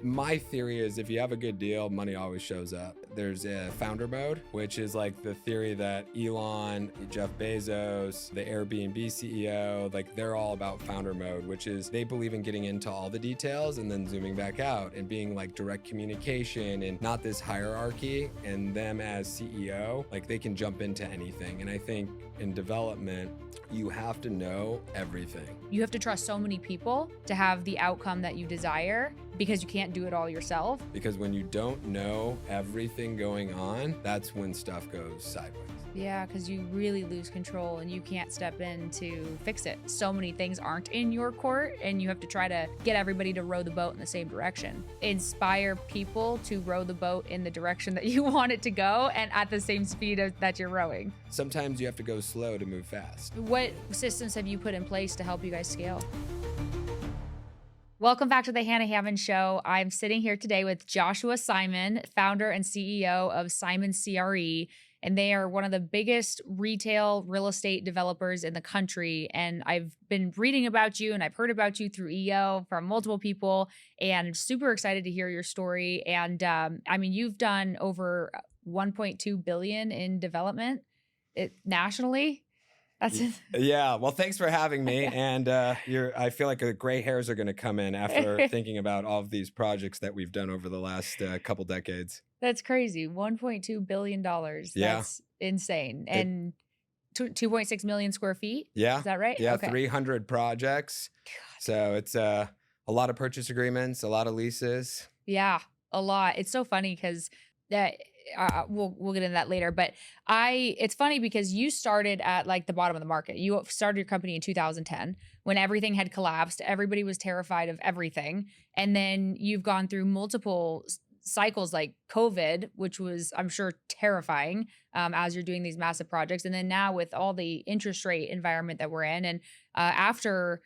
My theory is if you have a good deal, money always shows up. There's a founder mode, which is like the theory that Elon, Jeff Bezos, the Airbnb CEO, like they're all about founder mode, which is they believe in getting into all the details and then zooming back out and being like direct communication and not this hierarchy. And them as CEO, like they can jump into anything. And I think in development, you have to know everything. You have to trust so many people to have the outcome that you desire because you can't do it all yourself. Because when you don't know everything going on, that's when stuff goes sideways. Yeah, because you really lose control and you can't step in to fix it. So many things aren't in your court and you have to try to get everybody to row the boat in the same direction. Inspire people to row the boat in the direction that you want it to go and at the same speed that you're rowing. Sometimes you have to go slow to move fast. What systems have you put in place to help you guys scale? Welcome back to the Hannah Hammond Show. I'm sitting here today with Joshua Simon, founder and CEO of Simon CRE. And they are one of the biggest retail real estate developers in the country. And I've been reading about you and I've heard about you through EO from multiple people and I'm super excited to hear your story. And I mean, you've done over 1.2 billion in development nationally. That's it. Yeah. Well, thanks for having me. And I feel like the gray hairs are going to come in after thinking about all of these projects that we've done over the last couple decades. That's crazy. $1.2 billion. Yeah. That's insane. And 2.6 million square feet. Yeah. Is that right? Yeah. Okay. 300 projects. God. So it's a lot of purchase agreements, a lot of leases. Yeah, a lot. It's so funny because we'll get into that later. But it's funny because you started at like the bottom of the market. You started your company in 2010 when everything had collapsed. Everybody was terrified of everything. And then you've gone through multiple cycles like COVID, which was, I'm sure, terrifying as you're doing these massive projects. And then now with all the interest rate environment that we're in and after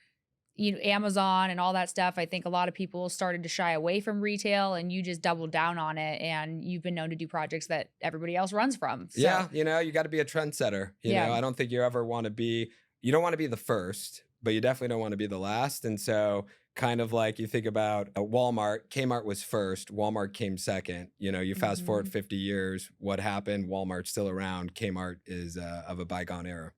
Amazon and all that stuff, I think a lot of people started to shy away from retail and you just doubled down on it and you've been known to do projects that everybody else runs from. So. Yeah, you got to be a trendsetter. You know, I don't think you don't want to be the first, but you definitely don't want to be the last. And so kind of like you think about Walmart, Kmart was first, Walmart came second. You fast forward 50 years, what happened? Walmart's still around. Kmart is of a bygone era.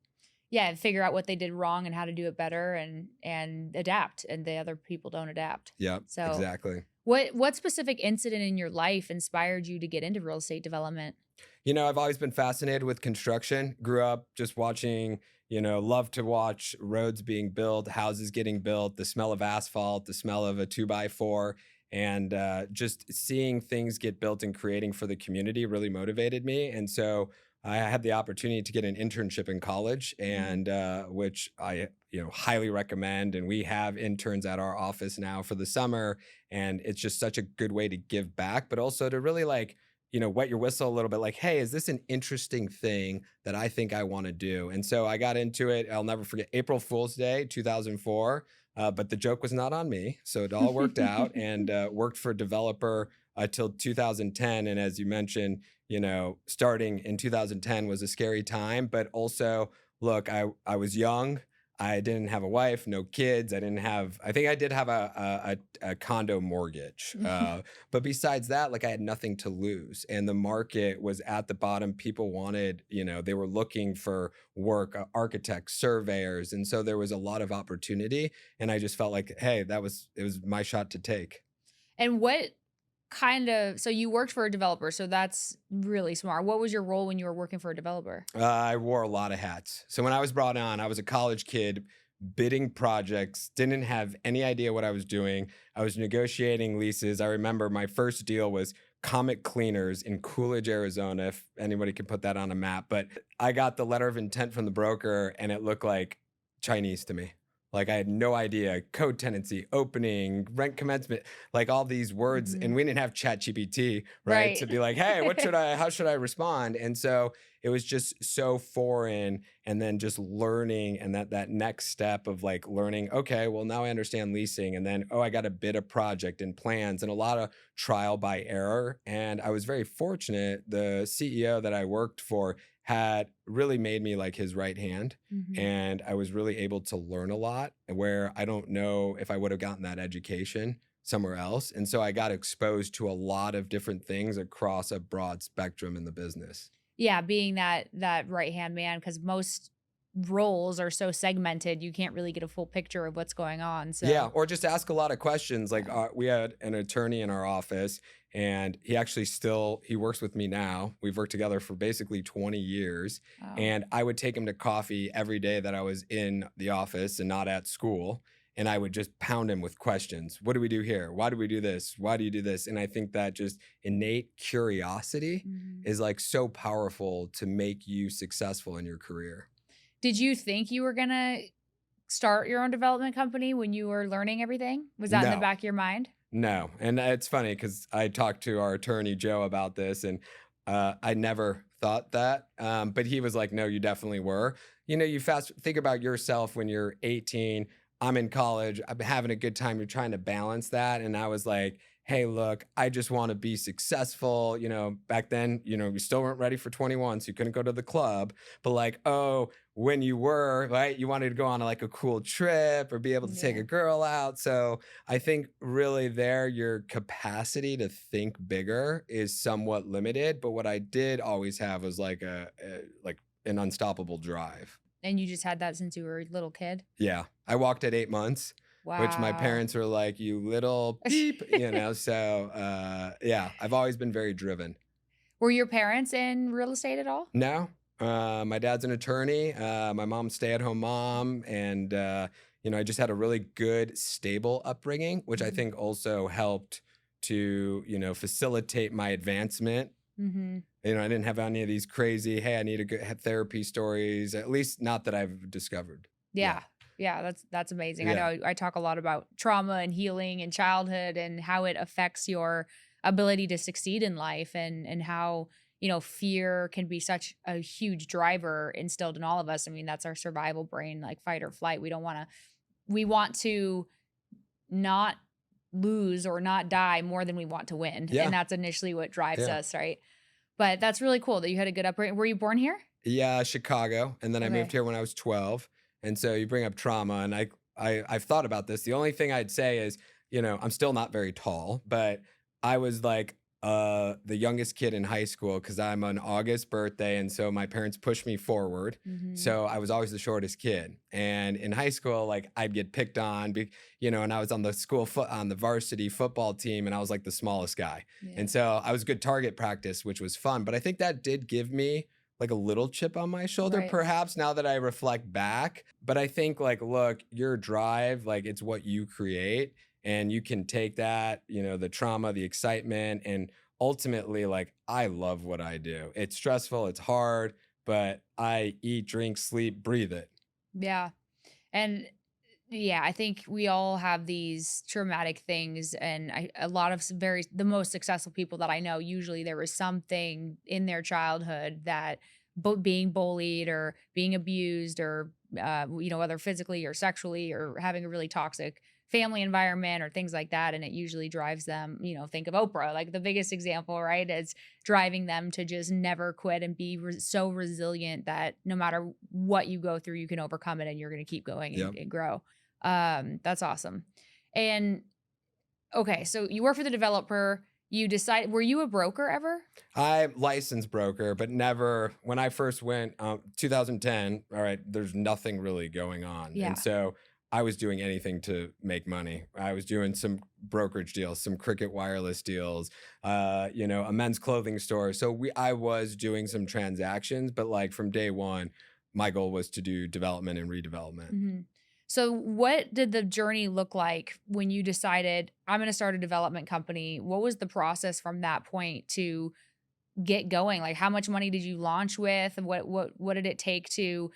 Yeah, and figure out what they did wrong and how to do it better and adapt. And the other people don't adapt. Yeah, so exactly. What specific incident in your life inspired you to get into real estate development? I've always been fascinated with construction. Grew up just watching, love to watch roads being built, houses getting built, the smell of asphalt, the smell of a 2x4. And just seeing things get built and creating for the community really motivated me. And so I had the opportunity to get an internship in college, and which I highly recommend. And we have interns at our office now for the summer, and it's just such a good way to give back, but also to really wet your whistle a little bit. Like, hey, is this an interesting thing that I think I want to do? And so I got into it. I'll never forget April Fool's Day, 2004. But the joke was not on me, so it all worked out, and worked for a developer till 2010. And as you mentioned, starting in 2010 was a scary time, but also, look, I was young. I didn't have a wife, no kids. I think I did have a condo mortgage. But besides that, I had nothing to lose. And the market was at the bottom. People wanted, they were looking for work, architects, surveyors. And so there was a lot of opportunity. And I just felt like, hey, it was my shot to take. And so you worked for a developer, so that's really smart. What was your role when you were working for a developer? I wore a lot of hats. So when I was brought on, I was a college kid bidding projects, didn't have any idea what I was doing. I was negotiating leases. I remember my first deal was Comet Cleaners in Coolidge, Arizona, if anybody can put that on a map. But I got the letter of intent from the broker and it looked like Chinese to me. I had no idea, code tenancy, opening, rent commencement, all these words. Mm-hmm. And we didn't have ChatGPT, right? To be like, hey, how should I respond? And so it was just so foreign. And then just learning and that next step of learning, okay, well, now I understand leasing. And then, I got to bid a project and plans and a lot of trial by error. And I was very fortunate. The CEO that I worked for had really made me like his right hand. Mm-hmm. And I was really able to learn a lot where I don't know if I would have gotten that education. somewhere else. And so I got exposed to a lot of different things across a broad spectrum in the business. Yeah, being that right hand man, because most roles are so segmented, you can't really get a full picture of what's going on. Yeah, So or just ask a lot of questions. Like yeah. we had an attorney in our office, and he actually he works with me now. We've worked together for basically 20 years, Wow. and I would take him to coffee every day that I was in the office and not at school. And I would just pound him with questions. What do we do here? Why do we do this? Why do you do this? And I think that just innate curiosity Mhm. is like so powerful to make you successful in your career. Did you think you were gonna start your own development company when you were learning everything? Was that in the No. back of your mind? No, and it's funny because I talked to our attorney Joe about this, and I never thought that, but he was like, "No, you definitely were." You know, you think about yourself when you're 18. I'm in college. I'm having a good time. You're trying to balance that, and I was like, "Hey, look, I just want to be successful." You know, back then, we still weren't ready for 21, so you couldn't go to the club. But like, oh, when you were right, you wanted to go on like a cool trip or be able to take Yeah. a girl out. So I think really there, your capacity to think bigger is somewhat limited. But what I did always have was like like an unstoppable drive. And you just had that since you were a little kid? Yeah, I walked at 8 months, which my Wow. parents were like, "You little beep," So yeah, I've always been very driven. Were your parents in real estate at all? No, my dad's an attorney. My mom's stay-at-home mom, and I just had a really good, stable upbringing, which I Mhm. think also helped to facilitate my advancement. Mhm. I didn't have any of these crazy, "Hey, I need to have therapy" stories. At least not that I've discovered. Yeah, Yeah. Yeah, that's amazing. I yeah, know I talk a lot about trauma and healing and childhood and how it affects your ability to succeed in life and how, fear can be such a huge driver instilled in all of us. I mean, that's our survival brain, like fight or flight. We want to not lose or not die more than we want to win. And yeah, that's initially what drives yeah. us, right? But that's really cool that you had a good upbringing. Were you born here? Yeah, Chicago, and then I moved Okay. here when I was 12. And so you bring up trauma, and I've thought about this. The only thing I'd say is, I'm still not very tall, but I was like the youngest kid in high school because I'm an August birthday, and so my parents pushed me forward. Mhm. So I was always the shortest kid. And in high school, like I'd get picked on, and I was on the on the varsity football team, and I was like the smallest guy. Yeah. And so I was good target practice, which was fun. But I think that did give me like a little chip on my shoulder, Right. perhaps now that I reflect back. But I think, like, look, your drive, like, it's what you create. And you can take that, the trauma, the excitement, and ultimately, like, I love what I do. It's stressful, it's hard, but I eat, drink, sleep, breathe it. Yeah. And yeah, I think we all have these traumatic things, and a lot of the most successful people that I know, usually there was something in their childhood that being bullied or being abused or whether physically or sexually or having a really toxic family environment or things like that, and it usually drives them. Think of Oprah, like the biggest example, right? Is driving them to just never quit and be so resilient that no matter what you go through, you can overcome it and you're going to keep going Yep. and grow. That's awesome. And okay, so you work for the developer. You decide, were you a broker ever? I'm licensed broker, but never, when I first went, 2010, all right, there's nothing really going on. And Yeah. so I was doing anything to make money. I was doing some brokerage deals, some Cricket Wireless deals, a men's clothing store. So I was doing some transactions, but like from day one, my goal was to do development and redevelopment. Mhm. So, what did the journey look like when you decided I'm going to start a development company? What was the process from that point to get going? Like, how much money did you launch with? And what did it take to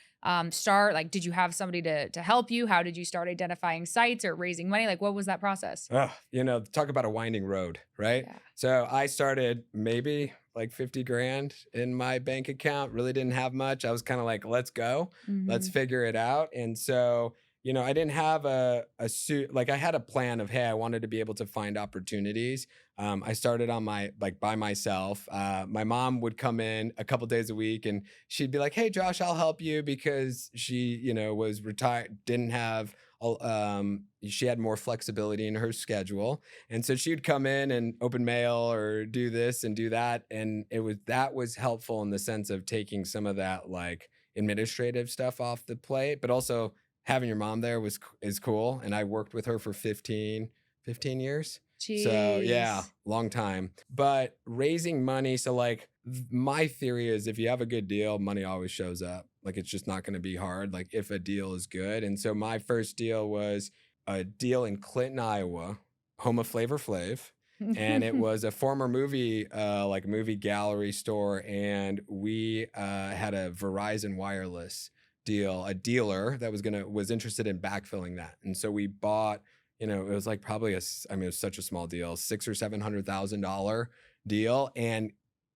start? Like, did you have somebody to help you? How did you start identifying sites or raising money? Like, what was that process? Talk about a winding road, right? Yeah. So I started maybe like 50 grand in my bank account, really didn't have much. I was kind of like, let's go, let's Hmm. figure it out. And so, I didn't have a suit, like I had a plan of, hey, I wanted to be able to find opportunities. I started on by myself. My mom would come in a couple days a week and she'd be like, hey, Josh, I'll help you because she, was retired, didn't have she had more flexibility in her schedule. And so she'd come in and open mail or do this and do that. And that was helpful in the sense of taking some of that like administrative stuff off the plate, but also having your mom there is cool. And I worked with her for 15 years. So yeah, Jeez. long time. But raising money, so like my theory is if you have a good deal, money always shows up. Like it's just not going to be hard. Like if a deal is good. And so my first deal was a deal in Clinton, Iowa, home of Flavor Flav. And it was a former movie, like movie gallery store. And we had a Verizon wireless deal, a dealer that was interested in backfilling that. And so we bought, it was like probably it was such a small deal, $600,000 or $700,000 deal. And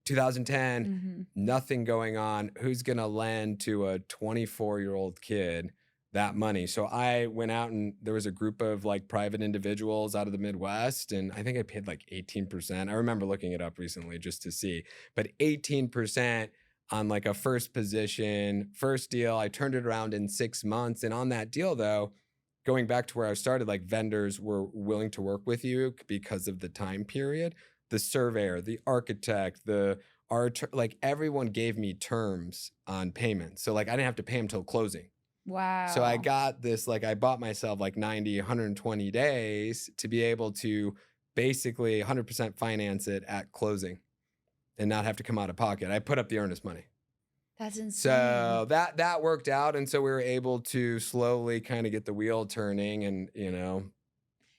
2010, nothing going on. Who's going to lend to a 24-year-old kid that money? So I went out and there was a group of like private individuals out of the Midwest. And I think I paid like 18%. I remember looking it up recently just to see, but 18% on like a first deal. I turned it around in 6 months. And on that deal though, going back to where I started, like vendors were willing to work with you because of the time period. The surveyor, the architect, like everyone gave me terms on payments. So like I didn't have to pay them till closing. Wow. So I got this, like I bought myself like 90, 120 days to be able to basically 100% finance it at closing and not have to come out of pocket. I put up the earnest money. That's insane. So that worked out. And so we were able to slowly kind of get the wheel turning and,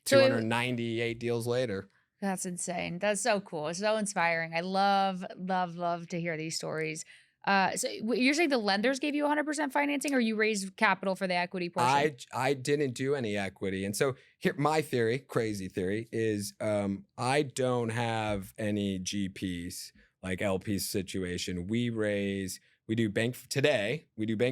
298 deals later. That's insane. That's so cool. It's so inspiring. I love to hear these stories. So you're saying the lenders gave you 100% financing or you raised capital for the equity portion? I didn't do any equity. And so here, my theory, crazy theory, is I don't have any GPs like LP situation. We do bank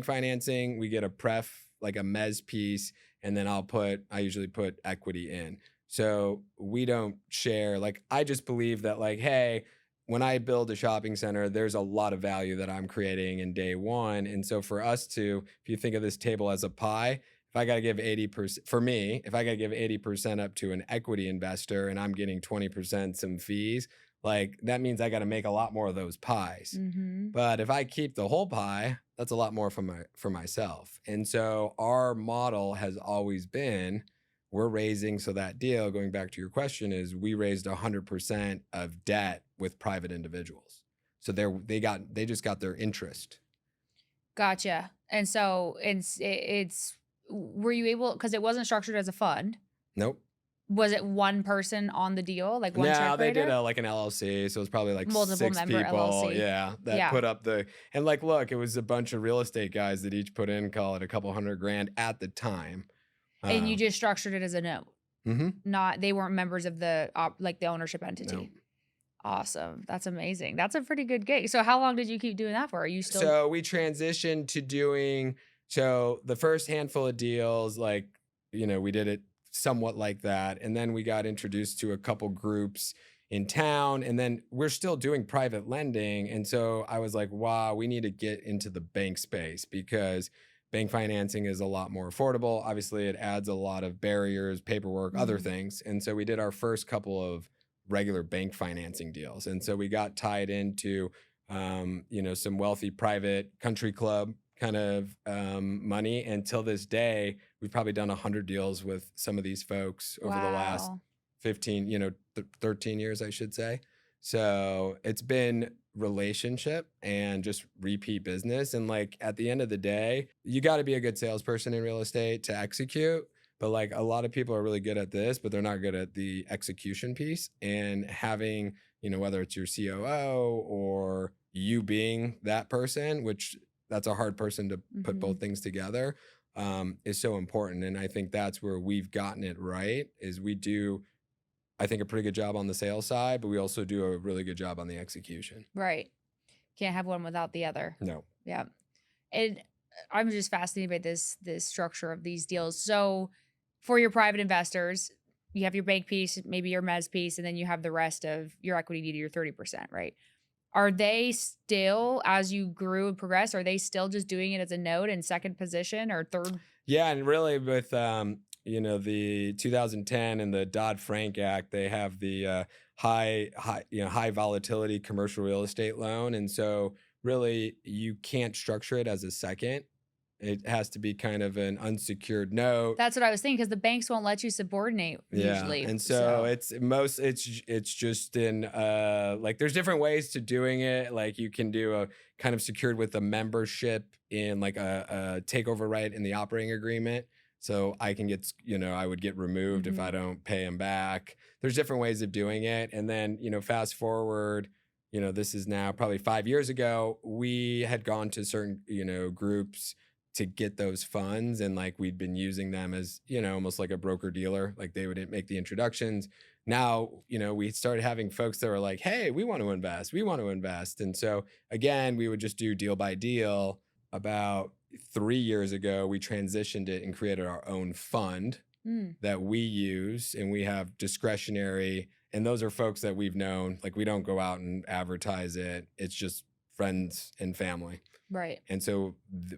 financing, we get a pref, like a mezz piece, and then I usually put equity in. So we don't share, like, I just believe that like, hey, when I build a shopping center, there's a lot of value that I'm creating in day one. And so for us if you think of this table as a pie, if I got to give 80%, for me, if I got to give 80% up to an equity investor and I'm getting 20% some fees, like that means I got to make a lot more of those pies. But if I keep the whole pie, that's a lot more for myself. And so our model has always been, we're raising, so that deal, going back to your question, is we raised 100% of debt with private individuals. So they just got their interest. Gotcha. And so were you able, because it wasn't structured as a fund? Nope. Was it one person on the deal, like one check No, they writer? did like an LLC, so it was probably like Multiple 6 member people. LLC. Yeah, that put up and like, look, it was a bunch of real estate guys that each put in, call it a couple $100,000 at the time. And you just structured it as a note. They weren't members of the the ownership entity. No. Awesome. That's amazing. That's a pretty good gig. So how long did you keep doing that for? Are you still? So we transitioned to doing, the first handful of deals, like, we did it somewhat like that. And then we got introduced to a couple groups in town, and then we're still doing private lending. And so I was like, wow, we need to get into the bank space because bank financing is a lot more affordable. Obviously, it adds a lot of barriers, paperwork, other things. And so we did our first couple of regular bank financing deals. And so we got tied into, some wealthy private country club kind of money. And till this day, we've probably done 100 deals with some of these folks over the last 13 years, I should say. So it's been relationship and just repeat business. And like at the end of the day, you got to be a good salesperson in real estate to execute. But like a lot of people are really good at this, but they're not good at the execution piece. And having, whether it's your COO or you being that person, which that's a hard person to put both things together, is so important. And I think that's where we've gotten it right, is we do, I think, a pretty good job on the sales side, but we also do a really good job on the execution. Right. Can't have one without the other. No. Yeah. And I'm just fascinated by this structure of these deals. So for your private investors, you have your bank piece, maybe your mezz piece, and then you have the rest of your equity needed, your 30%, right? Are they still, as you grew and progressed, are they still just doing it as a node in second position or third? Yeah, and really with the 2010 and the Dodd-Frank Act, they have the high volatility commercial real estate loan, and so really you can't structure it as a second. It has to be kind of an unsecured note. That's what I was thinking because the banks won't let you subordinate Yeah, usually. and so So, it's just in like there's different ways to doing it. Like you can do a kind of secured with a membership in like a takeover right in the operating agreement. So I can get I would get removed if I mhm. don't pay him back. There's different ways of doing it, and then fast forward. This is now probably 5 years ago. We had gone to certain groups to get those funds, and like we'd been using them as almost like a broker dealer, like they would make the introductions. Now we started having folks that were like, hey, we want to invest, and so again we would just do deal by deal. About 3 years ago we transitioned it and created our own fund Mm, that we use, and we have discretionary, and those are folks that we've known. Like we don't go out and advertise it, it's just friends and family, right. and so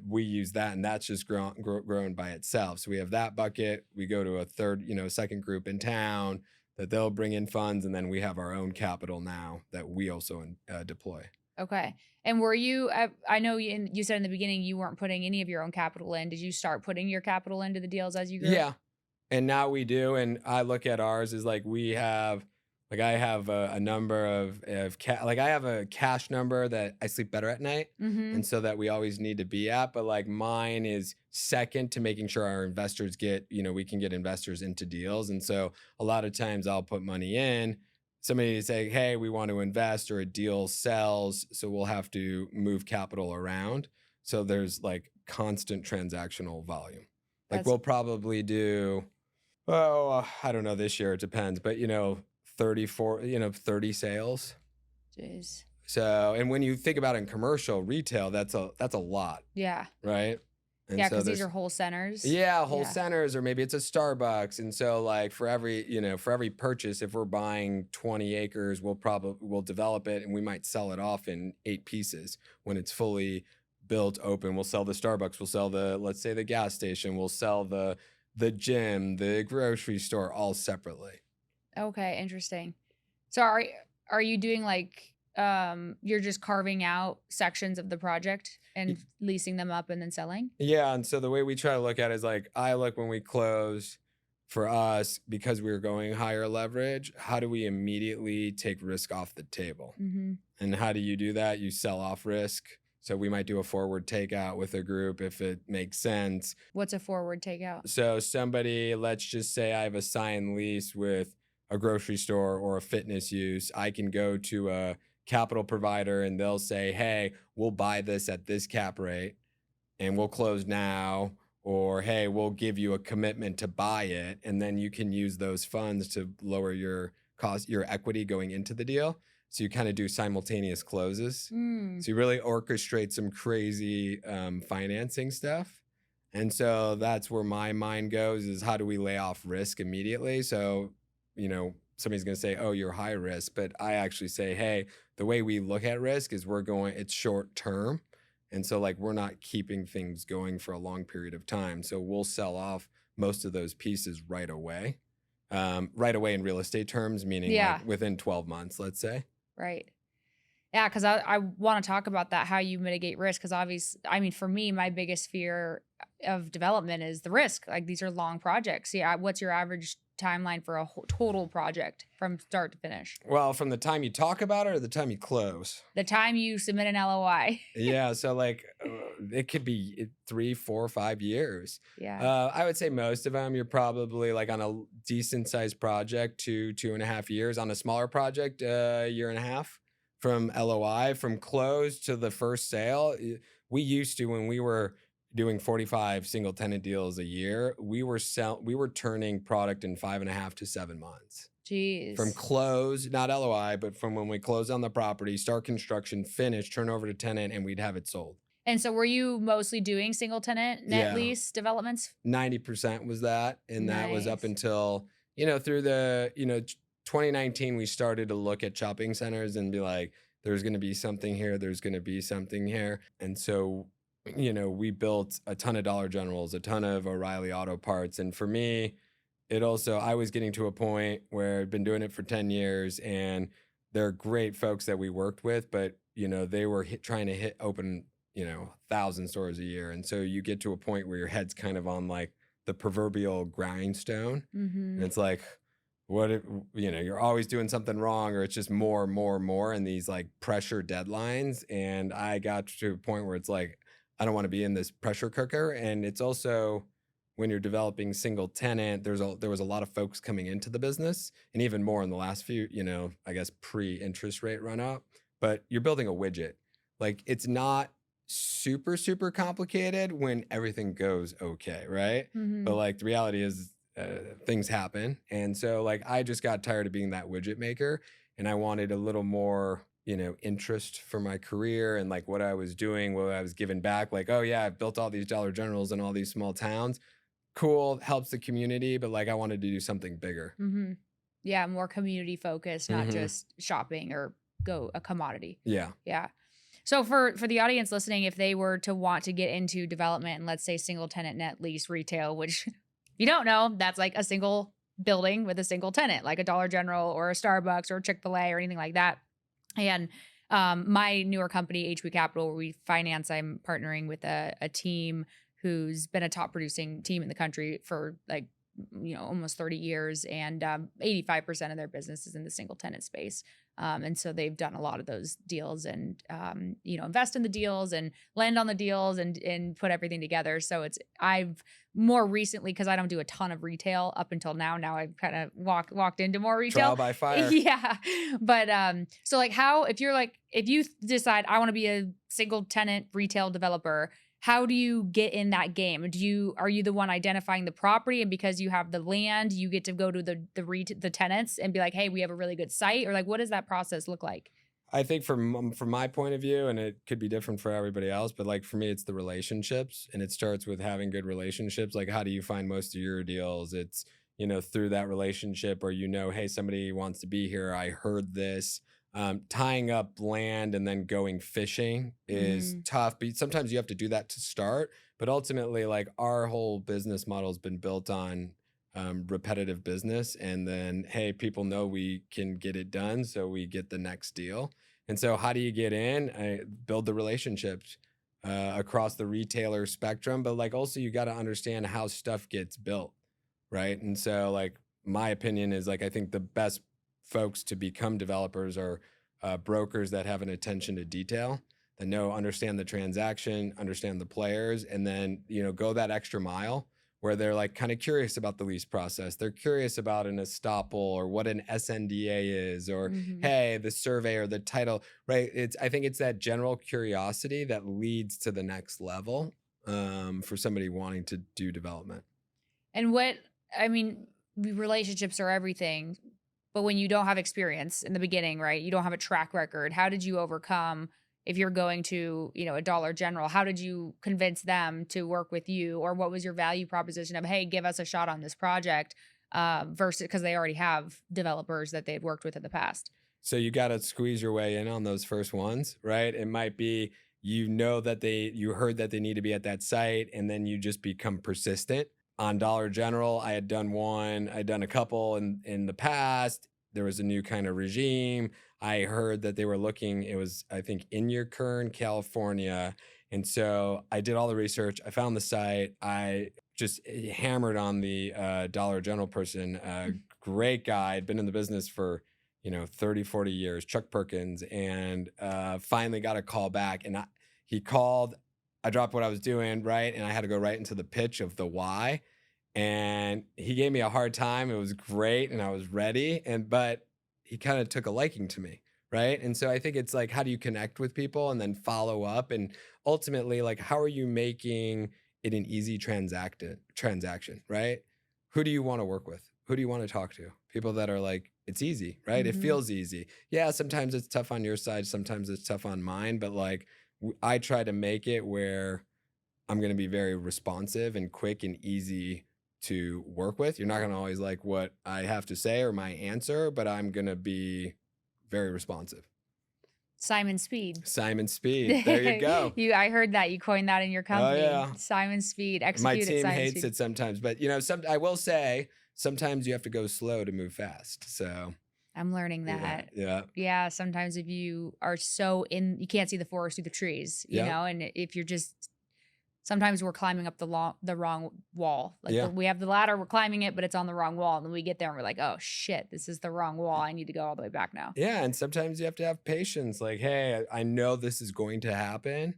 we use that, and that's just grown by itself. So we have that bucket. We go to a third, second group in town that they'll bring in funds, and then we have our own capital now that we also deploy. Okay. And were you, I know you said in the beginning you weren't putting any of your own capital in. Did you start putting your capital into the deals as you grew? Yeah, and now we do, and I look at ours as like we have, like I have a number like I have a cash number that I sleep better at night, Mm-hmm. and so that we always need to be at. But like mine is second to making sure our investors get, we can get investors into deals, and so a lot of times I'll put money in. Somebody say, hey, we want to invest, or a deal sells, so we'll have to move capital around. So there's like constant transactional volume. Like That's, we'll probably do, oh, I don't know, this year it depends, but 34, 30 sales. jeez. So, and when you think about in commercial retail, that's a lot, Yeah. right? And Yeah. so Cause these there's, are whole centers. yeah, whole Yeah. centers, or maybe it's a Starbucks. And so like for every purchase, if we're buying 20 acres, we'll develop it and we might sell it off in 8 pieces when it's fully built open. We'll sell the Starbucks, we'll sell let's say the gas station, we'll sell the gym, the grocery store, all separately. Okay. Interesting. So are you doing like, you're just carving out sections of the project and leasing them up and then selling? Yeah, and so the way we try to look at it is like I look when we close for us, because we're going higher leverage, how do we immediately take risk off the table? Mm-hmm. And how do you do that? You sell off risk. So we might do a forward takeout with a group if it makes sense. What's a forward takeout? So somebody, let's just say I have a signed lease with a grocery store or a fitness use. I can go to a capital provider and they'll say, hey, we'll buy this at this cap rate and we'll close now, or hey, we'll give you a commitment to buy it, and then you can use those funds to lower your cost, your equity going into the deal. So you kind of do simultaneous closes. Mm, So you really orchestrate some crazy financing stuff. And so that's where my mind goes, is how do we lay off risk immediately? So somebody's going to say, oh, you're high risk, but I actually say, hey, the way we look at risk is it's short term. And so like we're not keeping things going for a long period of time. So we'll sell off most of those pieces right away. Right away in real estate terms, meaning yeah. like within 12 months, let's say. Right. Yeah, because I want to talk about that, how you mitigate risk. Because obviously, I mean, for me, my biggest fear of development is the risk. Like these are long projects. Yeah, what's your average timeline for a total project from start to finish? Well, from the time you talk about it or the time you close? The time you submit an LOI. Yeah, so like it could be 3, 4, 5 years. Yeah. I would say most of them, you're probably like on a decent sized project, 2.5 years. On a smaller project, a year and a half from LOI, from close to the first sale. We used to, when we were doing 45 single tenant deals a year, we were turning product in 5.5 to 7 months. Jeez. From close, not LOI, but from when we close on the property, start construction, finish, turn over to tenant, and we'd have it sold. And so were you mostly doing single tenant net Yeah. lease developments? 90% was that. And that was up Nice. until, through 2019, we started to look at shopping centers and be like, there's going to be something here, there's going to be something here. And so, we built a ton of Dollar Generals, a ton of O'Reilly Auto Parts. And for me, I was getting to a point where I'd been doing it for 10 years, and they're great folks that we worked with, but, they were trying to open, 1,000 stores a year. And so you get to a point where your head's kind of on like the proverbial grindstone. And it's like, what if, you're always doing something wrong, or it's just more, and these like pressure deadlines. And I got to a point where it's like, I don't want to be in this pressure cooker. And it's also, when you're developing single tenant, there was a lot of folks coming into the business, and even more in the last few, I guess pre-interest rate run up. But you're building a widget. Like, it's not super, super complicated when everything goes okay, right? But like the reality is, things happen. And so like I just got tired of being that widget maker, and I wanted a little more, interest for my career and like what I was doing, what I was giving back. Like, oh yeah, I've built all these Dollar Generals in all these small towns. Cool, helps the community, but like I wanted to do something bigger. Yeah, more community focused, not just shopping or a commodity. Yeah. So for the audience listening, if they were to want to get into development and let's say single tenant net lease retail, which you don't know, that's like a single building with a single tenant, like a Dollar General or a Starbucks or Chick-fil-A or anything like that. And my newer company, HB Capital, where we finance, I'm partnering with a team who's been a top producing team in the country for like, almost 30 years. And 85% of their business is in the single tenant space. And so they've done a lot of those deals and, invest in the deals and lend on the deals and put everything together. So I've more recently, because I don't do a ton of retail up until now. Now I've kind of walked into more retail. Trial by fire. Yeah. But so like if you decide I want to be a single tenant retail developer, how do you get in that game? Are you the one identifying the property, and because you have the land, you get to go to the tenants and be like, hey, we have a really good site? Or like, what does that process look like? I think from my point of view, and it could be different for everybody else, but like for me, it's the relationships, and it starts with having good relationships. Like, how do you find most of your deals? It's, through that relationship, or, hey, somebody wants to be here. I heard this. Tying up land and then going fishing is tough, but sometimes you have to do that to start. But ultimately, like our whole business model has been built on repetitive business. And then, hey, people know we can get it done, so we get the next deal. And so how do you get in? Build the relationships across the retailer spectrum. But like also you got to understand how stuff gets built, right? And so like my opinion is like I think the best folks to become developers are brokers that have an attention to detail, that understand the transaction, understand the players, and then, go that extra mile where they're like kind of curious about the lease process. They're curious about an estoppel or what an SNDA is, or hey, the survey or the title, right? I think it's that general curiosity that leads to the next level for somebody wanting to do development. And relationships are everything. But when you don't have experience in the beginning, right, you don't have a track record, how did you overcome, if you're going to, a Dollar General, how did you convince them to work with you? Or what was your value proposition of, hey, give us a shot on this project versus because they already have developers that they'd worked with in the past? So you got to squeeze your way in on those first ones, right? It might be, that you heard that they need to be at that site, and then you just become persistent. On Dollar General, I had done a couple in the past. There was a new kind of regime. I heard that they were looking, it was, I think, in your Kern, California. And so I did all the research. I found the site. I just hammered on the Dollar General person, great guy, had been in the business for, 30, 40 years, Chuck Perkins, and finally got a call back. And he called. I dropped what I was doing, right? And I had to go right into the pitch of the why. And he gave me a hard time. It was great, and I was ready. But he kind of took a liking to me, right? And so I think it's like, how do you connect with people and then follow up? And ultimately, like, how are you making it an easy transaction, right? Who do you want to work with? Who do you want to talk to? People that are like, it's easy, right? It feels easy. Yeah, sometimes it's tough on your side. Sometimes it's tough on mine. But like, I try to make it where I'm going to be very responsive and quick and easy to work with. You're not going to always like what I have to say or my answer, but I'm going to be very responsive. Simon Speed. Simon Speed. There you go. I heard that you coined that in your Oh company. yeah. Simon Speed. My Execute it, team Simon hates Speed. it sometimes, but you know, I will say sometimes you have to go slow to move fast. So I'm learning yeah, that. yeah, Yeah, sometimes if you are you can't see the forest through the trees, you yeah, know, and if you're just sometimes we're climbing up the wrong wall. Like yeah. we have the ladder, we're climbing it, but it's on the wrong wall. And then we get there and we're like, oh shit, this is the wrong wall. I need to go all the way back now. Yeah, and sometimes you have to have patience. Like, hey, I know this is going to happen,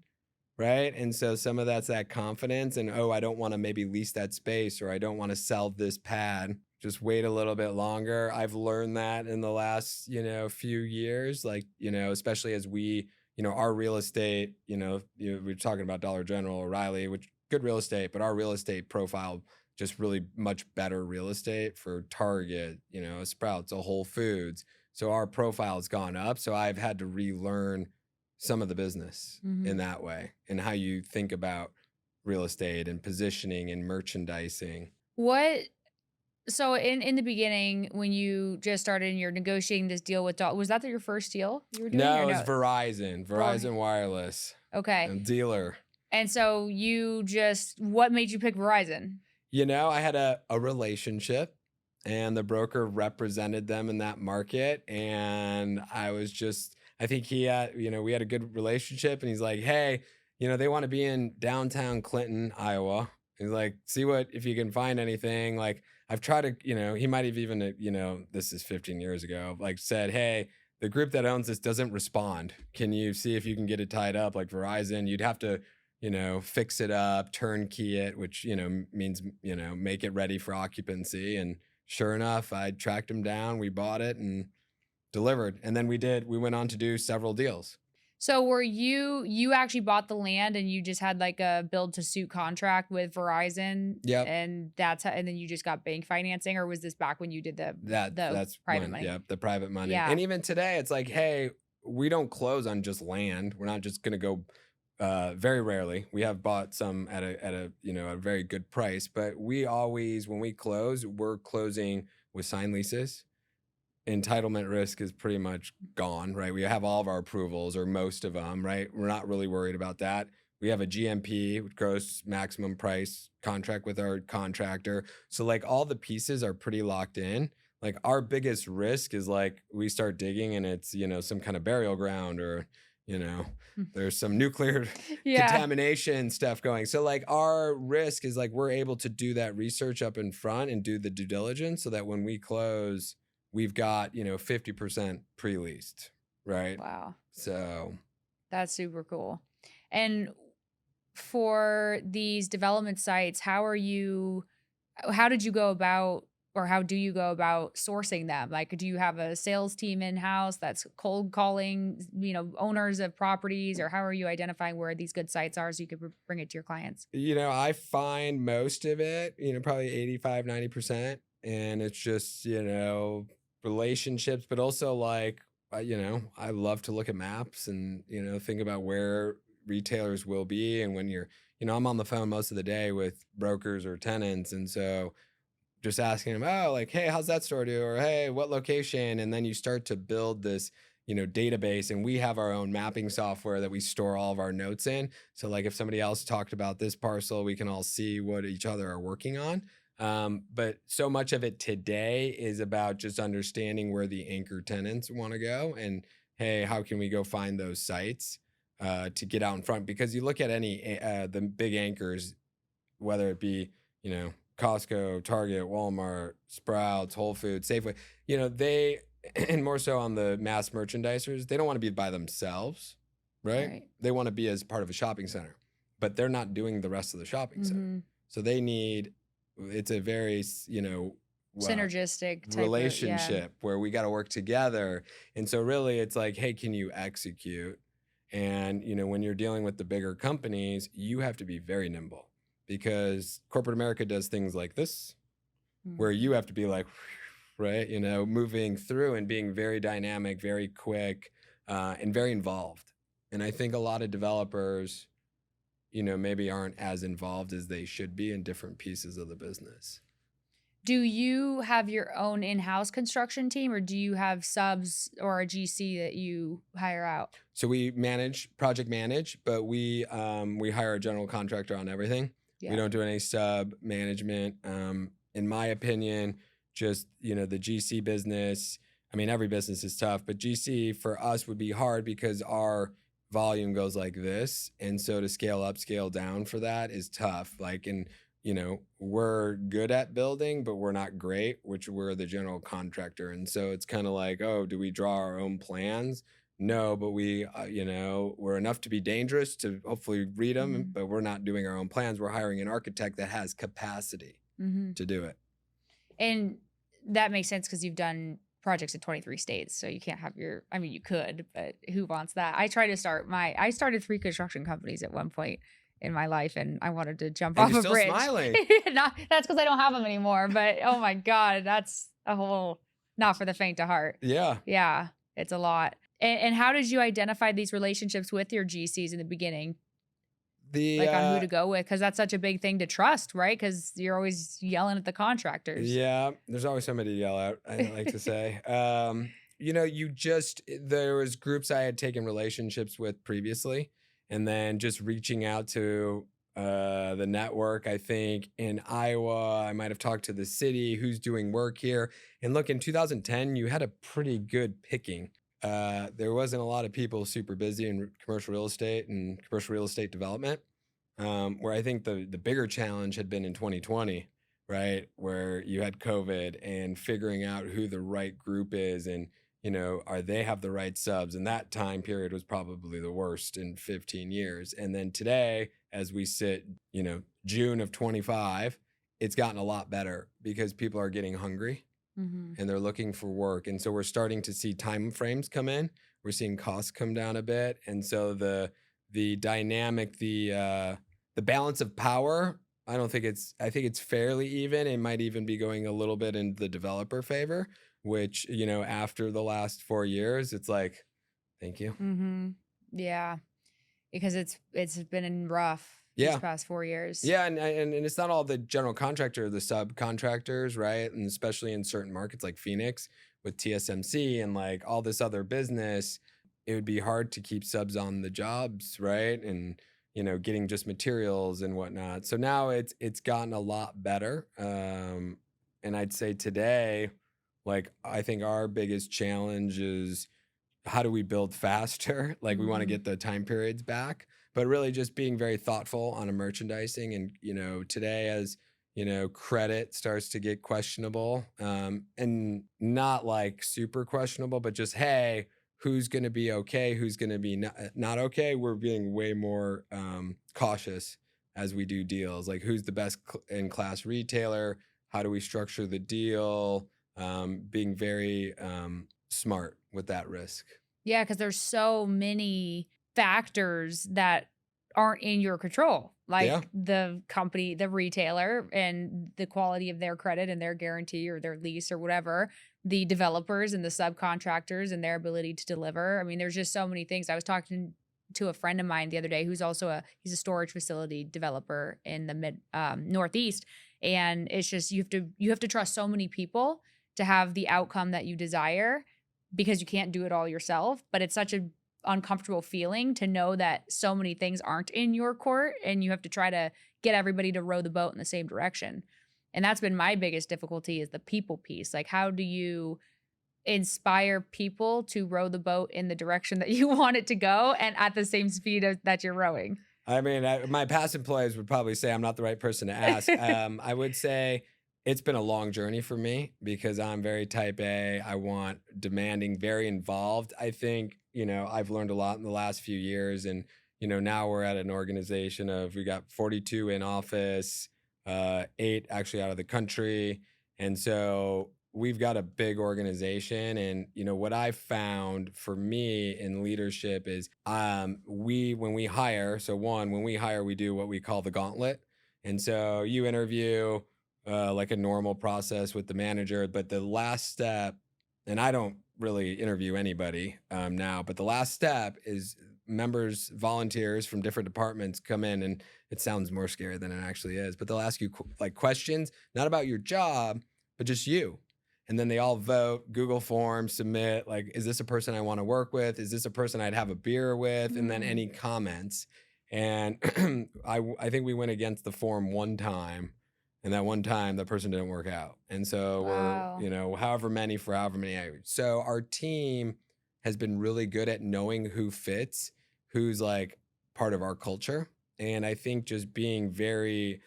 right? And so some of that's that confidence, and oh, I don't want to maybe lease that space, or I don't want to sell this pad. Just wait a little bit longer. I've learned that in the last, few years, like, especially as our real estate, we're talking about Dollar General, O'Reilly, which good real estate, but our real estate profile just really much better real estate for Target, a Sprouts, a Whole Foods. So our profile has gone up. So I've had to relearn some of the business in that way and how you think about real estate and positioning and merchandising. So in the beginning, when you just started and you're negotiating this deal with was that your first deal you were doing? No, or it was Verizon Wireless, Okay. dealer. And so what made you pick Verizon? I had a relationship and the broker represented them in that market. And I think we had a good relationship, and he's like, hey, they want to be in downtown Clinton, Iowa. He's like, see if you can find anything. Like, I've tried to, he might have even, this is 15 years ago, like said, hey, the group that owns this doesn't respond. Can you see if you can get it tied up like Verizon? You'd have to, fix it up, turnkey it, which, means, make it ready for occupancy. And sure enough, I tracked him down. We bought it and delivered. And then we went on to do several deals. So were you actually bought the land and you just had like a build to suit contract with Verizon? Yep. And and then you just got bank financing, or was this back when you did that's private money? Yeah, the private money. Yeah. And even today, it's like, hey, we don't close on just land. We're not just gonna go. Very rarely. We have bought some at a very good price, but we always, when we close, we're closing with signed leases. Entitlement risk is pretty much gone, right? We have all of our approvals, or most of them, right? We're not really worried about that. We have a GMP, gross maximum price contract with our contractor. So like all the pieces are pretty locked in. Like our biggest risk is like we start digging and it's, some kind of burial ground, or, there's some nuclear contamination stuff going. So like our risk is like we're able to do that research up in front and do the due diligence so that when we close, we've got, 50% pre-leased, right? Wow. So that's super cool. And for these development sites, how did you go about, or how do you go about sourcing them? Like, do you have a sales team in-house that's cold calling, owners of properties, or how are you identifying where these good sites are so you could bring it to your clients? I find most of it, probably 85, 90%. And it's just, relationships, but also like, I love to look at maps and, think about where retailers will be. And when I'm on the phone most of the day with brokers or tenants. And so just asking them, oh, like, hey, how's that store do? Or, hey, what location? And then you start to build this, database, and we have our own mapping software that we store all of our notes in. So like if somebody else talked about this parcel, we can all see what each other are working on. But so much of it today is about just understanding where the anchor tenants want to go, and hey, how can we go find those sites to get out in front? Because you look at any the big anchors, whether it be Costco, Target, Walmart, Sprouts, Whole Foods, Safeway, they, and more so on the mass merchandisers, they don't want to be by themselves, right? They want to be as part of a shopping center, but they're not doing the rest of the shopping center. So they need, it's a very, synergistic type relationship where we got to work together. And so really it's like, hey, can you execute? And, when you're dealing with the bigger companies, you have to be very nimble, because corporate America does things like this, where you have to be like, right, moving through and being very dynamic, very quick, and very involved. And I think a lot of developers, maybe aren't as involved as they should be in different pieces of the business. Do you have your own in-house construction team, or do you have subs or a GC that you hire out? So we project manage, but we hire a general contractor on everything. We Yeah. don't do any sub management. In my opinion, just the GC business. I mean, every business is tough, but GC for us would be hard because our volume goes like this, and so to scale up, scale down for that is tough. Like, and we're good at building, but we're not great, which we're the general contractor, and so it's kind of like, oh, do we draw our own plans? No, but we're enough to be dangerous to hopefully read them, Mhm. but we're not doing our own plans. We're hiring an architect that has capacity Mhm. to do it. And that makes sense because you've done projects in 23 states. So you can't have I mean, you could, but who wants that? I started 3 construction companies at one point in my life, and I wanted to jump And off you're a still bridge. smiling. That's because I don't have them anymore. But oh my God, that's a whole, not for the faint of heart. Yeah. Yeah, it's a lot. And how did you identify these relationships with your GCs in the beginning? The Like on who to go with? Because that's such a big thing to trust, right? Because you're always yelling at the contractors. Yeah, there's always somebody to yell at, I like to say. There was groups I had taken relationships with previously, and then just reaching out to the network. I think in Iowa, I might have talked to the city who's doing work here. And look, in 2010, you had a pretty good picking. There wasn't a lot of people super busy in commercial real estate and commercial real estate development. Where I think the bigger challenge had been in 2020, right? Where you had COVID and figuring out who the right group is, and are they have the right subs? And that time period was probably the worst in 15 years. And then today, as we sit, June of 25, it's gotten a lot better because people are getting hungry Mhm. and they're looking for work. And so we're starting to see time frames come in. We're seeing costs come down a bit. And so the dynamic, the balance of power, I think it's fairly even. It might even be going a little bit in the developer favor, which, after the last 4 years, it's like, thank you. Mhm. Yeah, because it's been rough these Yeah. past 4 years. Yeah, and it's not all the general contractor, the subcontractors, right? And especially in certain markets like Phoenix with TSMC and like all this other business, it would be hard to keep subs on the jobs, right? And getting just materials and whatnot. So now it's gotten a lot better. And I'd say today, like I think our biggest challenge is how do we build faster? Like we want to Mhm. get the time periods back, but really just being very thoughtful on a merchandising. And, today as, credit starts to get questionable, and not like super questionable, but just, hey, who's going to be okay? Who's going to be not okay? We're being way more cautious as we do deals. Like who's the best in class retailer? How do we structure the deal? Being very smart with that risk. Yeah, because there's so many factors that aren't in your control, Yeah. like the company, the retailer, and the quality of their credit and their guarantee or their lease or whatever, the developers and the subcontractors and their ability to deliver. I mean, there's just so many things. I was talking to a friend of mine the other day who's also he's a storage facility developer in the mid Northeast, and it's just you have to trust so many people to have the outcome that you desire because you can't do it all yourself, but it's such a uncomfortable feeling to know that so many things aren't in your court and you have to try to get everybody to row the boat in the same direction. And that's been my biggest difficulty is the people piece. Like how do you inspire people to row the boat in the direction that you want it to go and at the same speed that you're rowing? I mean, my past employees would probably say I'm not the right person to ask. I would say it's been a long journey for me because I'm very type A. I want demanding, very involved. I think, I've learned a lot in the last few years. And, now we're at an organization of, we got 42 in office, 8 actually out of the country. And so we've got a big organization. And, what I found for me in leadership is when we hire, so one, when we hire, we do what we call the gauntlet. And so you interview like a normal process with the manager, but the last step, and I don't really interview anybody now, but the last step is volunteers from different departments come in, and it sounds more scary than it actually is, but they'll ask you like questions, not about your job, but just you. And then they all vote, Google Forms, submit, like, is this a person I want to work with? Is this a person I'd have a beer with? And then any comments. And I think we went against the form one time. And that one time, the person didn't work out. And so Wow. we're, however many for however many hours. So our team has been really good at knowing who fits, who's like part of our culture. And I think just being very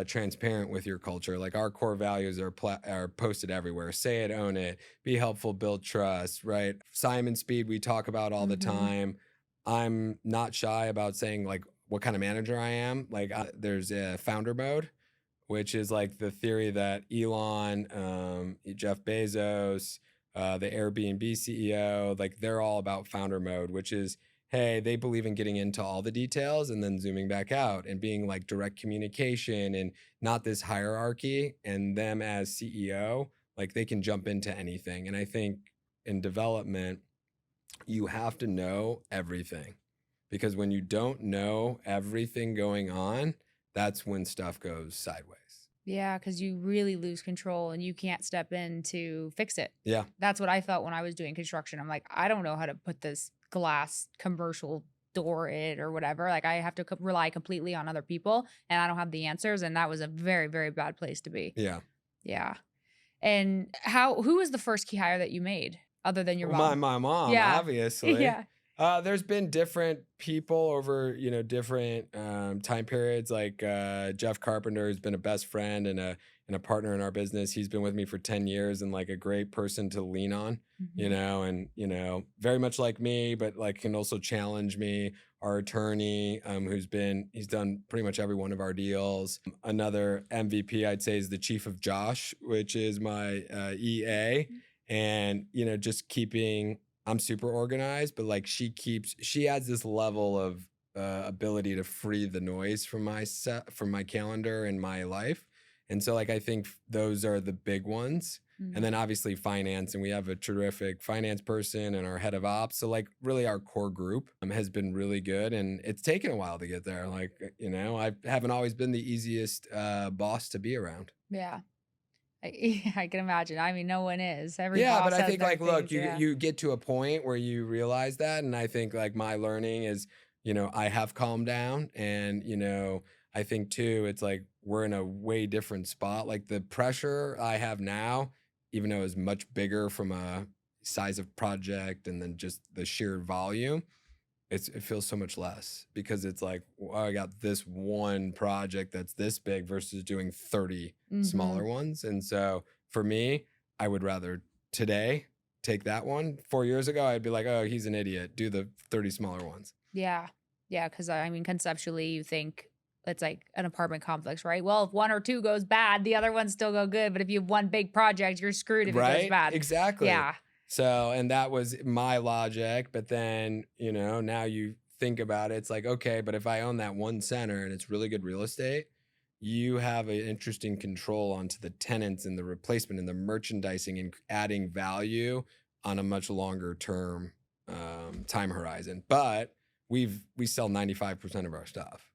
transparent with your culture. Like our core values are posted everywhere. Say it, own it, be helpful, build trust, right? Simon Speed, we talk about all the time. I'm not shy about saying like what kind of manager I am. Like there's a founder mode, which is like the theory that Elon, Jeff Bezos, the Airbnb CEO, like they're all about founder mode, which is, hey, they believe in getting into all the details and then zooming back out and being like direct communication and not this hierarchy. And them as CEO, like they can jump into anything. And I think in development, you have to know everything, because when you don't know everything going on, that's when stuff goes sideways. Yeah, because you really lose control and you can't step in to fix it. Yeah. That's what I felt when I was doing construction. I'm like, I don't know how to put this glass commercial door in or whatever. Like I have to rely completely on other people and I don't have the answers. And that was a very, very bad place to be. Yeah. Yeah. And who was the first key hire that you made other than your mom? My mom, Yeah. obviously. Yeah. There's been different people over, different time periods. Like Jeff Carpenter has been a best friend and a partner in our business. He's been with me for 10 years and like a great person to lean on, and very much like me, but like can also challenge me. Our attorney, he's done pretty much every one of our deals. Another MVP I'd say is the chief of Josh, which is my EA, and just keeping. I'm super organized, but like she adds this level of ability to free the noise from my calendar and my life. And so like, I think those are the big ones. And then obviously finance, and we have a terrific finance person and our head of ops. So like really our core group has been really good, and it's taken a while to get there. Like, I haven't always been the easiest boss to be around. Yeah. I can imagine. I mean, no one is. Every Yeah, boss but I has think their like, look, things, yeah. you get to a point where you realize that, and I think like my learning is, I have calmed down, and I think too, it's like we're in a way different spot. Like the pressure I have now, even though it's much bigger from a size of project and then just the sheer volume, it feels so much less, because it's like, well, I got this one project that's this big versus doing 30 smaller ones. And so for me, I would rather today take that one. 4 years ago, I'd be like, oh, he's an idiot. Do the 30 smaller ones. Yeah. Yeah. Because I mean, conceptually, you think it's like an apartment complex, right? Well, if one or two goes bad, the other ones still go good. But if you have one big project, you're screwed if it goes bad. Exactly. Yeah. So, and that was my logic. But then, now you think about it, it's like, okay, but if I own that one center and it's really good real estate, you have an interesting control onto the tenants and the replacement and the merchandising and adding value on a much longer term time horizon. But we sell 95% of our stuff.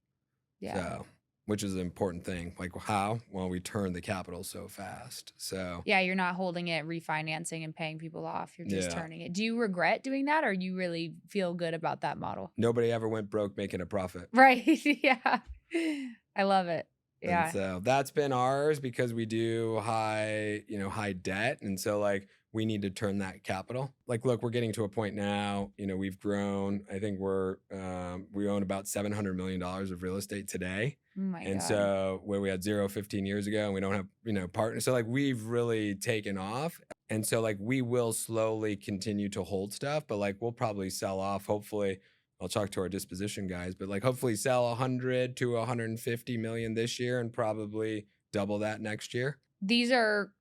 Yeah. So, which is an important thing. Like how? Well, we turn the capital so fast. So yeah, you're not holding it, refinancing and paying people off. You're just turning it. Do you regret doing that, or you really feel good about that model? Nobody ever went broke making a profit. Right. Yeah. I love it. Yeah. And so that's been ours, because we do high debt. And so like we need to turn that capital. Like, look, we're getting to a point now, we've grown. I think we own about $700 million of real estate today. Oh my God. So where we had 0 15 years ago, and we don't have, partners. So like we've really taken off. And so like we will slowly continue to hold stuff, but like we'll probably sell off, hopefully. I'll talk to our disposition guys, but like hopefully sell 100 to 150 million this year and probably double that next year. These are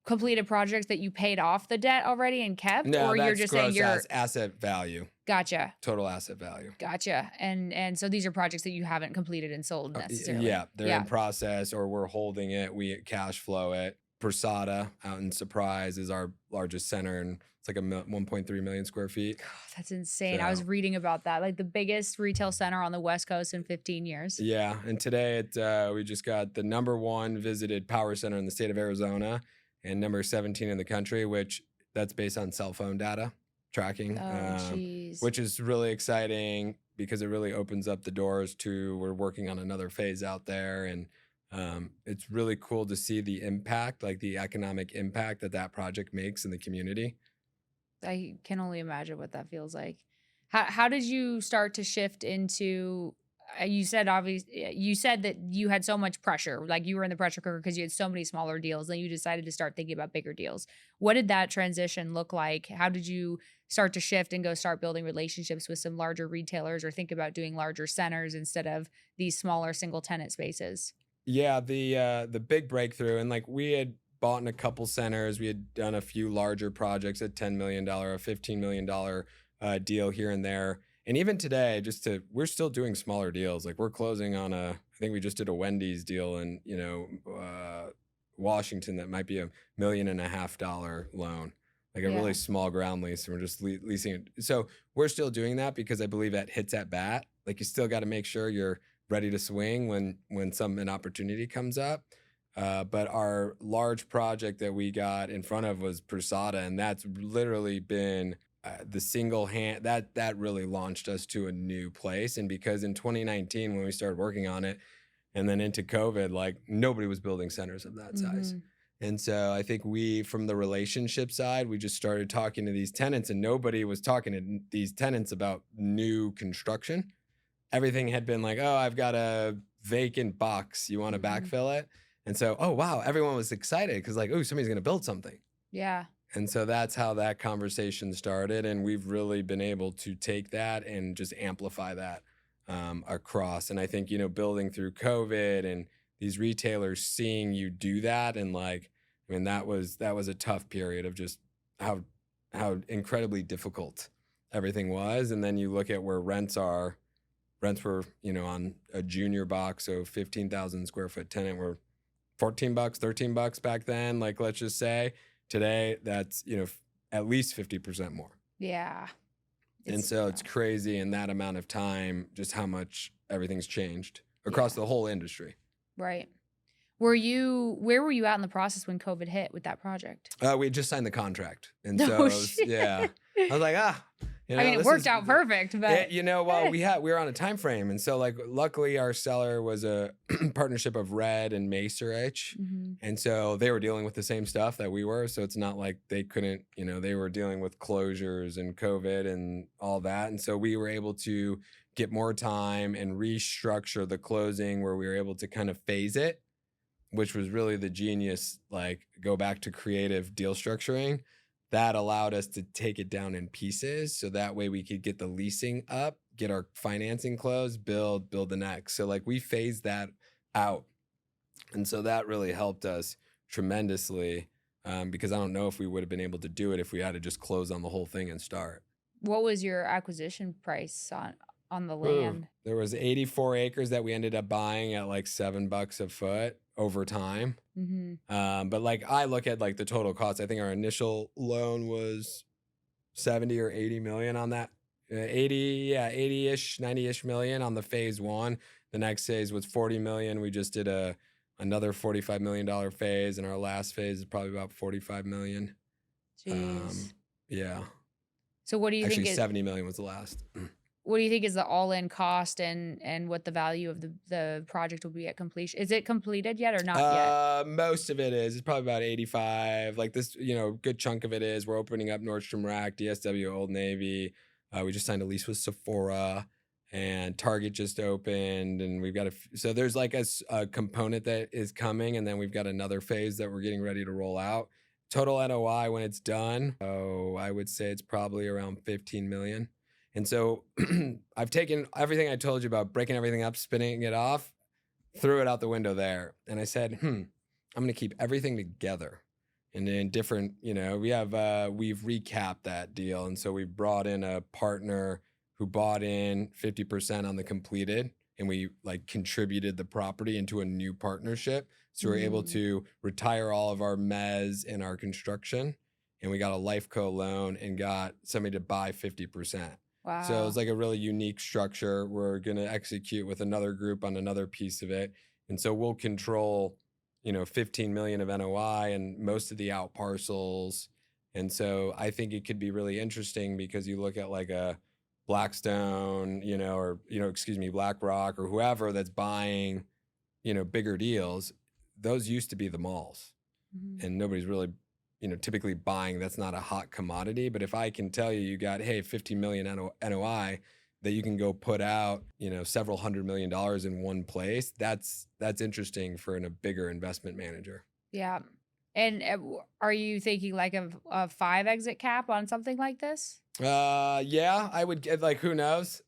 completed projects that you paid off the debt already and kept? No, or you're just saying you're asset value. Gotcha. Total asset value. Gotcha. And so these are projects that you haven't completed and sold necessarily. Yeah, they're in process, or we're holding it. We cash flow it. Prisada out in Surprise is our largest center, and It's like 1.3 million square feet. God, that's insane. I So, was reading about that. Like the biggest retail center on the West Coast in 15 years. yeah. And today we just got the #1 visited power center in the state of Arizona and number 17 in the country, which that's based on cell phone data tracking, Oh, geez. which is really exciting because it really opens up the doors to, we're working on another phase out there. And it's really cool to see the impact, like the economic impact that project makes in the community. I can only imagine what that feels like. How did you start to shift into you said you said that you had so much pressure, like you were in the pressure cooker because you had so many smaller deals, and you decided to start thinking about bigger deals. What did that transition look like? How did you start to shift and go start building relationships with some larger retailers or think about doing larger centers instead of these smaller single tenant spaces? Yeah, the big breakthrough, and like we had bought in a couple centers, we had done a few larger projects at $10 million, a $15 million deal here and there. And even today, we're still doing smaller deals. Like we're closing on I think we just did a Wendy's deal in, Washington that might be $1.5 million loan, like a Yeah. really small ground lease. And we're just leasing it. So we're still doing that because I believe that hits at bat. Like you still got to make sure you're ready to swing when an opportunity comes up. But our large project that we got in front of was Prisada, and that's literally been the single hand that really launched us to a new place. And because in 2019 when we started working on it, and then into COVID, like nobody was building centers of that size. Mhm. And so I think from the relationship side, we just started talking to these tenants, and nobody was talking to these tenants about new construction. Everything had been like, oh, I've got a vacant box. You want to Mhm. backfill it? And so, oh, wow, everyone was excited because like, oh, somebody's going to build something. Yeah. And so that's how that conversation started. And we've really been able to take that and just amplify that across. And I think, building through COVID and these retailers seeing you do that. And like, I mean, that was a tough period of just how incredibly difficult everything was. And then you look at where rents are. Rents were, on a junior box, so 15,000 square foot tenant were $14, $13 back then. Like, let's just say today that's, at least 50% more. Yeah. And so it's crazy in that amount of time, just how much everything's changed across the whole industry. Right. Where were you at in the process when COVID hit with that project? We just signed the contract. And No so, shit. yeah, I was like, I mean, it worked out perfect, but well, we were on a time frame, and so like luckily our seller was a partnership of Red and Macerich, Mhm. and so they were dealing with the same stuff that we were. So it's not like they couldn't, they were dealing with closures and COVID and all that, and so we were able to get more time and restructure the closing where we were able to kind of phase it, which was really the genius. Like go back to creative deal structuring. That allowed us to take it down in pieces. So that way we could get the leasing up, get our financing closed, build the next. So like we phased that out. And so that really helped us tremendously because I don't know if we would have been able to do it if we had to just close on the whole thing and start. what was your acquisition price on the Ooh. land? There was 84 acres that we ended up buying at like $7 a foot over time. Mm-hmm. But like I look at like the total cost. I think our initial loan was 70 or 80 million on that. 80-ish, 90-ish million on the phase one. The next phase was 40 million. We just did another $45 million phase, and our last phase is probably about 45 million. Jeez. Yeah. So what do you Actually, think 70 million was the last. what do you think is the all-in cost and what the value of the project will be at completion? Is it completed yet or not yet? Most of it is. It's probably about 85. Like this, good chunk of it is. We're opening up Nordstrom Rack, DSW, Old Navy. We just signed a lease with Sephora, and Target just opened, and we've got so there's like a component that is coming, and then we've got another phase that we're getting ready to roll out. Total NOI when it's done, I would say it's probably around 15 million. And so I've taken everything I told you about breaking everything up, spinning it off, threw it out the window there. And I said, I'm going to keep everything together. And in different, we've recapped that deal. And so we brought in a partner who bought in 50% on the completed, and we like contributed the property into a new partnership. So we're able to retire all of our mezz and our construction and we got a life co loan and got somebody to buy 50%. So Wow. it's like a really unique structure. We're going to execute with another group on another piece of it. And so we'll control, 15 million of NOI and most of the out parcels. And so I think it could be really interesting because you look at like a Blackstone, or, BlackRock or whoever that's buying, bigger deals. Those used to be the malls, Mhm. and nobody's really, typically buying. That's not a hot commodity. But if I can tell you, you got, hey, 50 million NOI that you can go put out, several $100 million in one place, that's interesting for a bigger investment manager. Yeah. And are you thinking like a 5 exit cap on something like this? Yeah, I would get, like, who knows,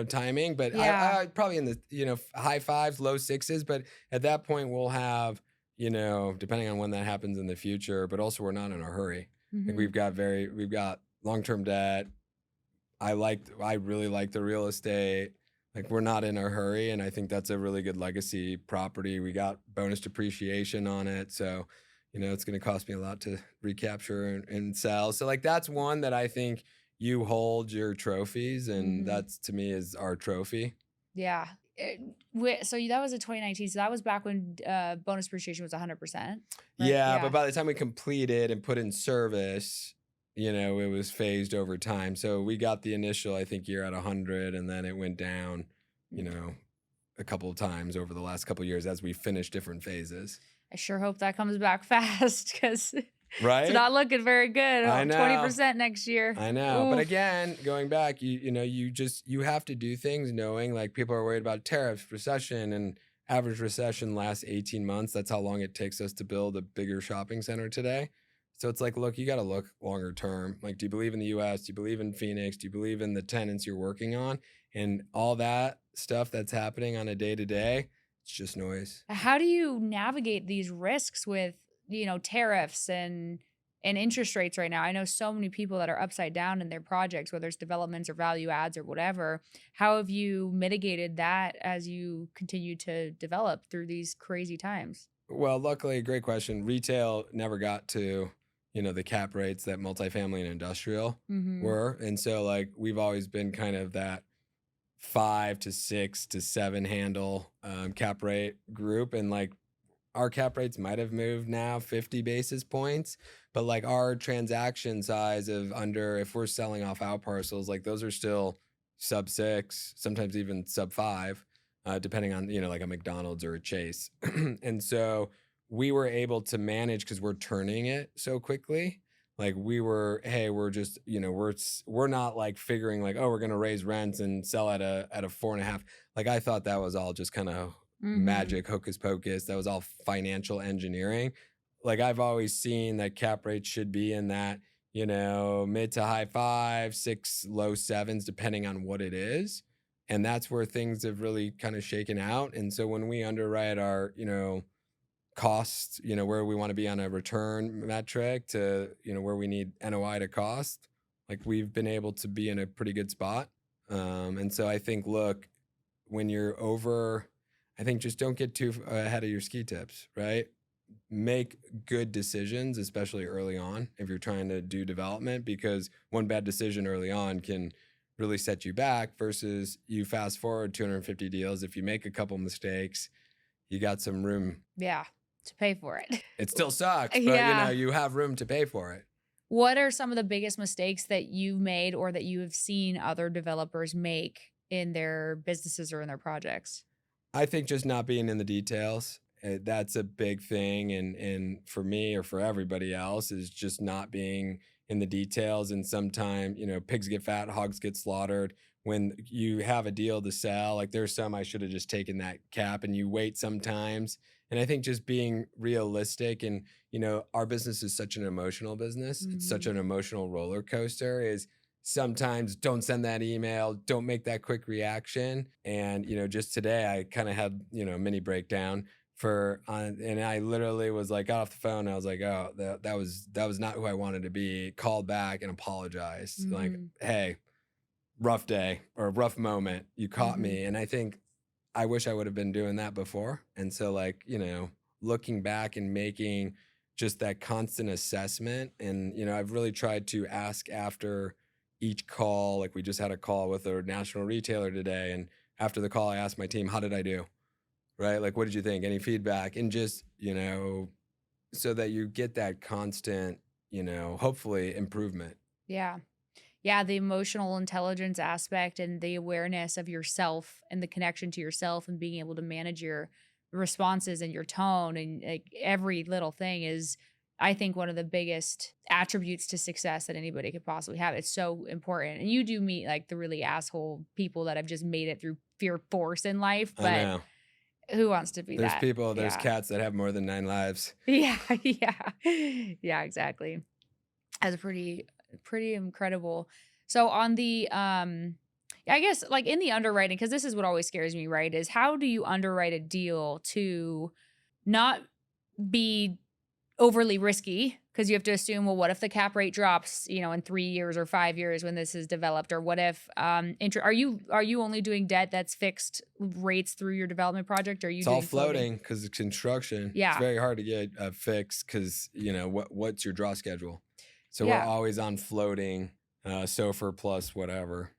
timing, but Yeah. I probably in the, high fives, low sixes. But at that point we'll have, depending on when that happens in the future, but also we're not in a hurry. Like Hmm. we've got long-term debt. I really like the real estate. Like we're not in a hurry. And I think that's a really good legacy property. We got bonus depreciation on it. So, it's going to cost me a lot to recapture and sell. So like, that's one that I think you hold your trophies. And Hmm. that's, to me, is our trophy. Yeah. So that was in 2019. So that was back when bonus depreciation was 100%, right? Yeah. Yeah. But by the time we completed and put in service, it was phased over time. So we got the initial, I think, year at 100, and then it went down, you know, a couple of times over the last couple of years as we finished different phases. I sure hope that comes back fast because it's Right? not looking very good. I know. 20% next year. I know. But Oof. again, going back, you have to do things knowing, like, people are worried about tariffs, recession, and average recession lasts 18 months. That's how long it takes us to build a bigger shopping center today. So it's like, look, you got to look longer term. Like, do you believe in the US? Do you believe in Phoenix? Do you believe in the tenants you're working on? And all that stuff that's happening on a day to day, it's just noise. How do you navigate these risks with, tariffs and interest rates right now? I know so many people that are upside down in their projects, whether it's developments or value adds or whatever. How have you mitigated that as you continue to develop through these crazy times? Well, luckily, great question. Retail never got to, the cap rates that multifamily and industrial Mhm. were. And so, like, we've always been kind of that 5 to 6 to 7 handle cap rate group. And like, our cap rates might have moved now 50 basis points, but like our transaction size of under, if we're selling off out parcels, like those are still sub 6, sometimes even sub 5, depending on, like a McDonald's or a Chase. And so we were able to manage because we're turning it so quickly. Like we were, hey, we're just, we're not like figuring like, oh, we're gonna raise rents and sell at a 4.5. Like I thought that was all just kind of Mhm. magic, hocus pocus. That was all financial engineering. Like I've always seen that cap rates should be in that, mid to high 5, 6, low 7s, depending on what it is. And that's where things have really kind of shaken out. And so when we underwrite our, costs, where we want to be on a return metric to, where we need NOI to cost, like we've been able to be in a pretty good spot. And so I think, look, when you're over, I think just don't get too ahead of your ski tips, right? Make good decisions, especially early on, if you're trying to do development, because one bad decision early on can really set you back versus you fast forward 250 deals. If you make a couple mistakes, you got some room. Yeah, to pay for it. It still sucks, but Yeah. you have room to pay for it. What are some of the biggest mistakes that you've made or that you have seen other developers make in their businesses or in their projects? I think just not being in the details, that's a big thing. And for me or for everybody else is just not being in the details. And sometimes, pigs get fat, hogs get slaughtered. When you have a deal to sell, like there's some I should have just taken that cap, and you wait sometimes. And I think just being realistic, and, our business is such an emotional business. It's such Mhm. an emotional roller coaster. Is sometimes don't send that email, don't make that quick reaction. And, just today I kind of had, a mini breakdown and I literally was like, got off the phone. I was like, oh, that was not who I wanted to be. Called back and apologized. Like, Mhm. hey, rough day or rough moment. You caught Mhm. me. And I think I wish I would have been doing that before. And so, like, looking back and making just that constant assessment. And, I've really tried to ask after each call. Like we just had a call with a national retailer today. And after the call, I asked my team, how did I do? Right? Like, what did you think? Any feedback? And just, so that you get that constant, hopefully improvement. Yeah. Yeah, the emotional intelligence aspect and the awareness of yourself and the connection to yourself and being able to manage your responses and your tone and like every little thing is, I think, one of the biggest attributes to success that anybody could possibly have. It's so important. And you do meet like the really asshole people that have just made it through fear force in life, I but know. who wants to be that? There's Yeah. cats that have more than 9 lives. Yeah, yeah. Yeah, exactly. That's pretty incredible. So on the I guess like in the underwriting, because this is what always scares me, right? Is how do you underwrite a deal to not be overly risky? Because you have to assume, well, what if the cap rate drops, in 3 years or 5 years when this is developed, or what if are you only doing debt that's fixed rates through your development project? Or are you It's all doing floating? floating because it's construction. It's Yeah, very hard to get fixed because, what's your draw schedule? So we're yeah. always on floating, SOFR plus whatever.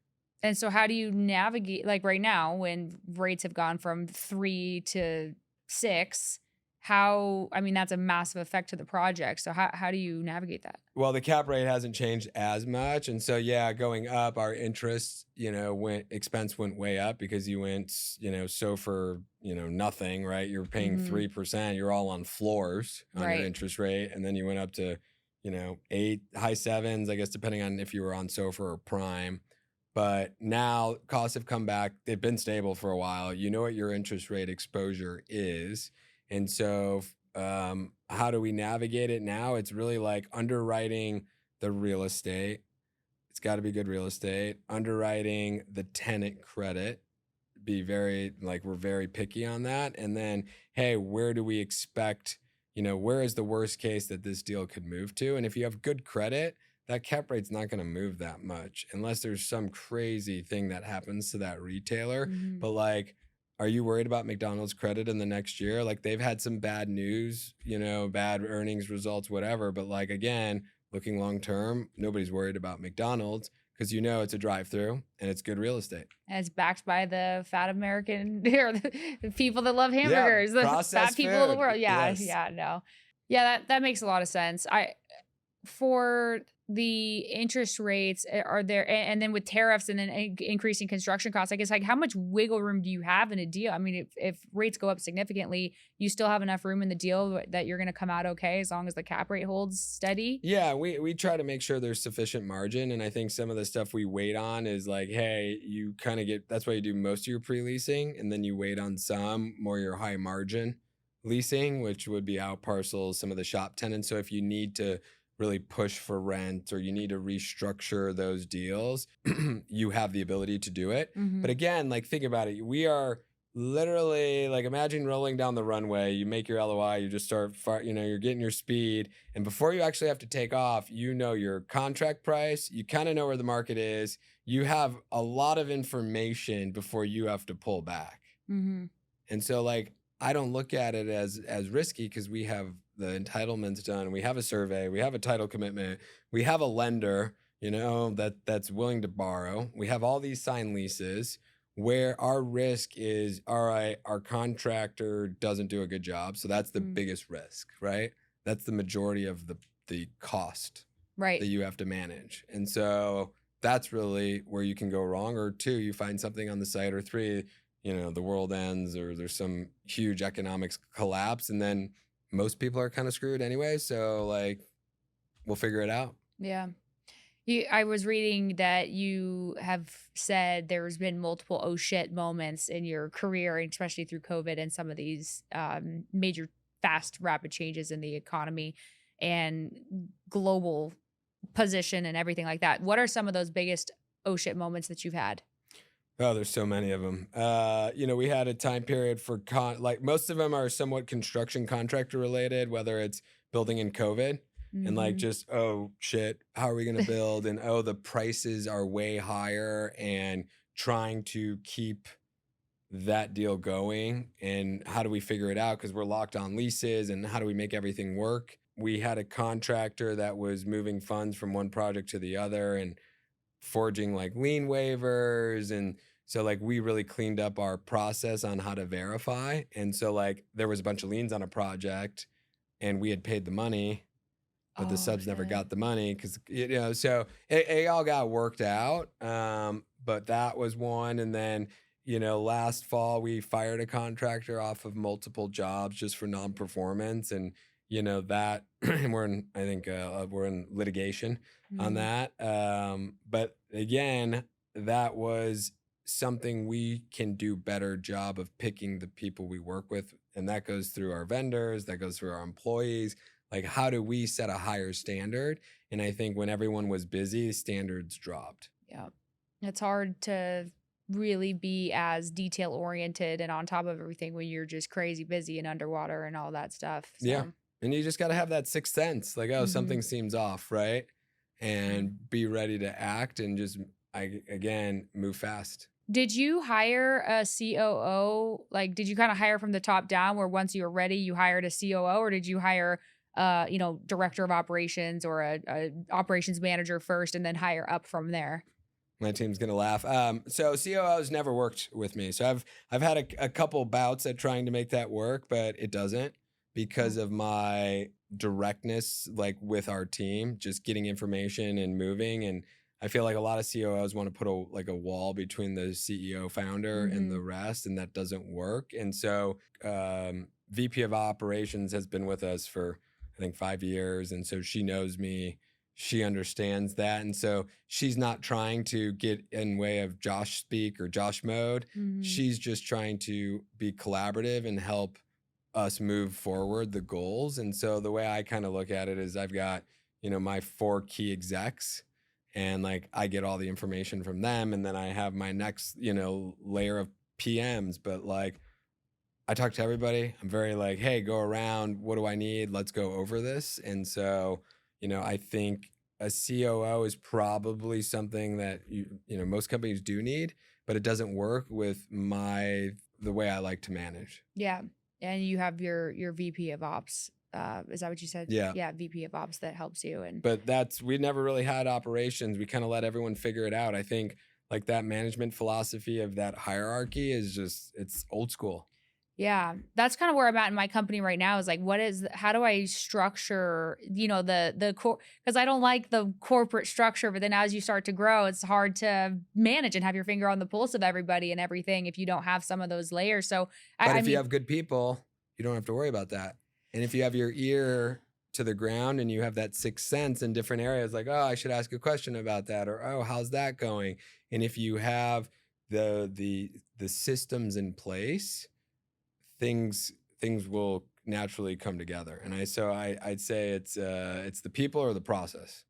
And so how do you navigate like right now when rates have gone from 3 to 6? That's a massive effect to the project. So how do you navigate that? Well, the cap rate hasn't changed as much. And so, yeah, going up, our interest, expense went way up because you went, SOFR, nothing, right? You're paying Mhm. 3%. You're all on floors on your Right. interest rate. And then you went up to, 8, high sevens, I guess, depending on if you were on SOFR or prime. But now costs have come back. They've been stable for a while. You know what your interest rate exposure is. And so, how do we navigate it now? It's really like underwriting the real estate. It's got to be good real estate. Underwriting the tenant credit. We're very picky on that. And then, hey, where do we expect, where is the worst case that this deal could move to? And if you have good credit, that cap rate's not going to move that much unless there's some crazy thing that happens to that retailer. Mhm. But like, are you worried about McDonald's credit in the next year? Like they've had some bad news, bad earnings results, whatever. But like, again, looking long term, nobody's worried about McDonald's because it's a drive through and it's good real estate. And it's backed by the fat American or the people that love Yeah, hamburgers, the fat processed people of the food. world. Yeah, Yes. yeah, no. Yeah, that makes a lot of sense. For the interest rates are there and then with tariffs and then increasing construction costs, I guess, like how much wiggle room do you have in a deal? I mean, if rates go up significantly, you still have enough room in the deal that you're going to come out okay as long as the cap rate holds steady? Yeah, we try to make sure there's sufficient margin. And I think some of the stuff we wait on is like, hey, you kind of that's why you do most of your pre-leasing. And then you wait on some more your high margin leasing, which would be out parcels, some of the shop tenants. So if you need to really push for rent or you need to restructure those deals, you have the ability to do it. But again, like think about it. We are literally like imagine rolling down the runway, you make your LOI, you just start you're getting your speed, and before you actually have to take off, your contract price, you kind of know where the market is. You have a lot of information before you have to pull back. Mm-hmm. And so like I don't look at it as risky because we have the entitlements done. We have a survey, we have a title commitment, we have a lender, that's willing to borrow. We have all these signed leases where our risk is, all right, our contractor doesn't do a good job. So that's the biggest risk, right? That's the majority of the cost Right. that you have to manage. And so that's really where you can go wrong. Or 2, you find something on the site, or 3, the world ends or there's some huge economics collapse, and then most people are kind of screwed anyway. So like, we'll figure it out. Yeah. I was reading that you have said there's been multiple oh shit moments in your career, especially through COVID and some of these major, fast, rapid changes in the economy and global position and everything like that. What are some of those biggest oh shit moments that you've had? Oh, there's so many of them. We had a time period for like most of them are somewhat construction contractor related, whether it's building in COVID. And like just, oh shit, how are we going to build? And oh, the prices are way higher, and trying to keep that deal going. And how do we figure it out? Because we're locked on leases, and how do we make everything work? we had a contractor that was moving funds from one project to the other and forging like lien waivers. And so like we really cleaned up our process on how to verify. And so like there was a bunch of liens on a project and we had paid the money, but the Oh subs never shit. got the money because, so it all got worked out. But that was one. And then, last fall we fired a contractor off of multiple jobs just for non-performance. And, that and I think we're in litigation on Mm. that. But again, that was something we can do better job of picking the people we work with. And that goes through our vendors, that goes through our employees. Like, how do we set a higher standard? And I think when everyone was busy, standards dropped. Yeah. It's hard to really be as detail oriented and on top of everything when you're just crazy busy and underwater and all that stuff. Yeah. So, And you just got to have that sixth sense, like, oh, hmm something seems off, right? And be ready to act and just, again, move fast. Did you hire a COO? Like, did you kind of hire from the top down where once you were ready, you hired a COO, or did you hire, director of operations or a operations manager first and then hire up from there? My team's gonna laugh. So COOs never worked with me. So I've had a couple bouts at trying to make that work, but it doesn't because Mm. of my directness, like with our team, just getting information and moving. And I feel like a lot of COOs want to put a wall between the CEO founder and the Mhm. rest, and that doesn't work. And so VP of operations has been with us for I think 5 years, and so she knows me, she understands that. And so she's not trying to get in way of Josh speak or Josh mode. Mhm. She's just trying to be collaborative and help us move forward the goals. And so the way I kind of look at it is I've got, my 4 key execs, and like I get all the information from them. And then I have my next, layer of PMs. But like I talk to everybody. I'm very like, hey, go around. What do I need? Let's go over this. And so, I think a COO is probably something that most companies do need, but it doesn't work with the way I like to manage. Yeah. And you have your VP of ops. Is that what you said? Yeah. Yeah, VP of ops that helps you. And But we never really had operations. We kind of let everyone figure it out. I think like that management philosophy of that hierarchy is it's old school. yeah, that's kind of where I'm at in my company right now is like, how do I structure, the core, because I don't like the corporate structure, but then as you start to grow, it's hard to manage and have your finger on the pulse of everybody and everything if you don't have some of those layers. So, But I if you mean, have good people, you don't have to worry about that. And if you have your ear to the ground and you have that sixth sense in different areas, like, oh, I should ask a question about that, or oh, how's that going? And if you have the systems in place, things will naturally come together. And I'd say it's the people or the process.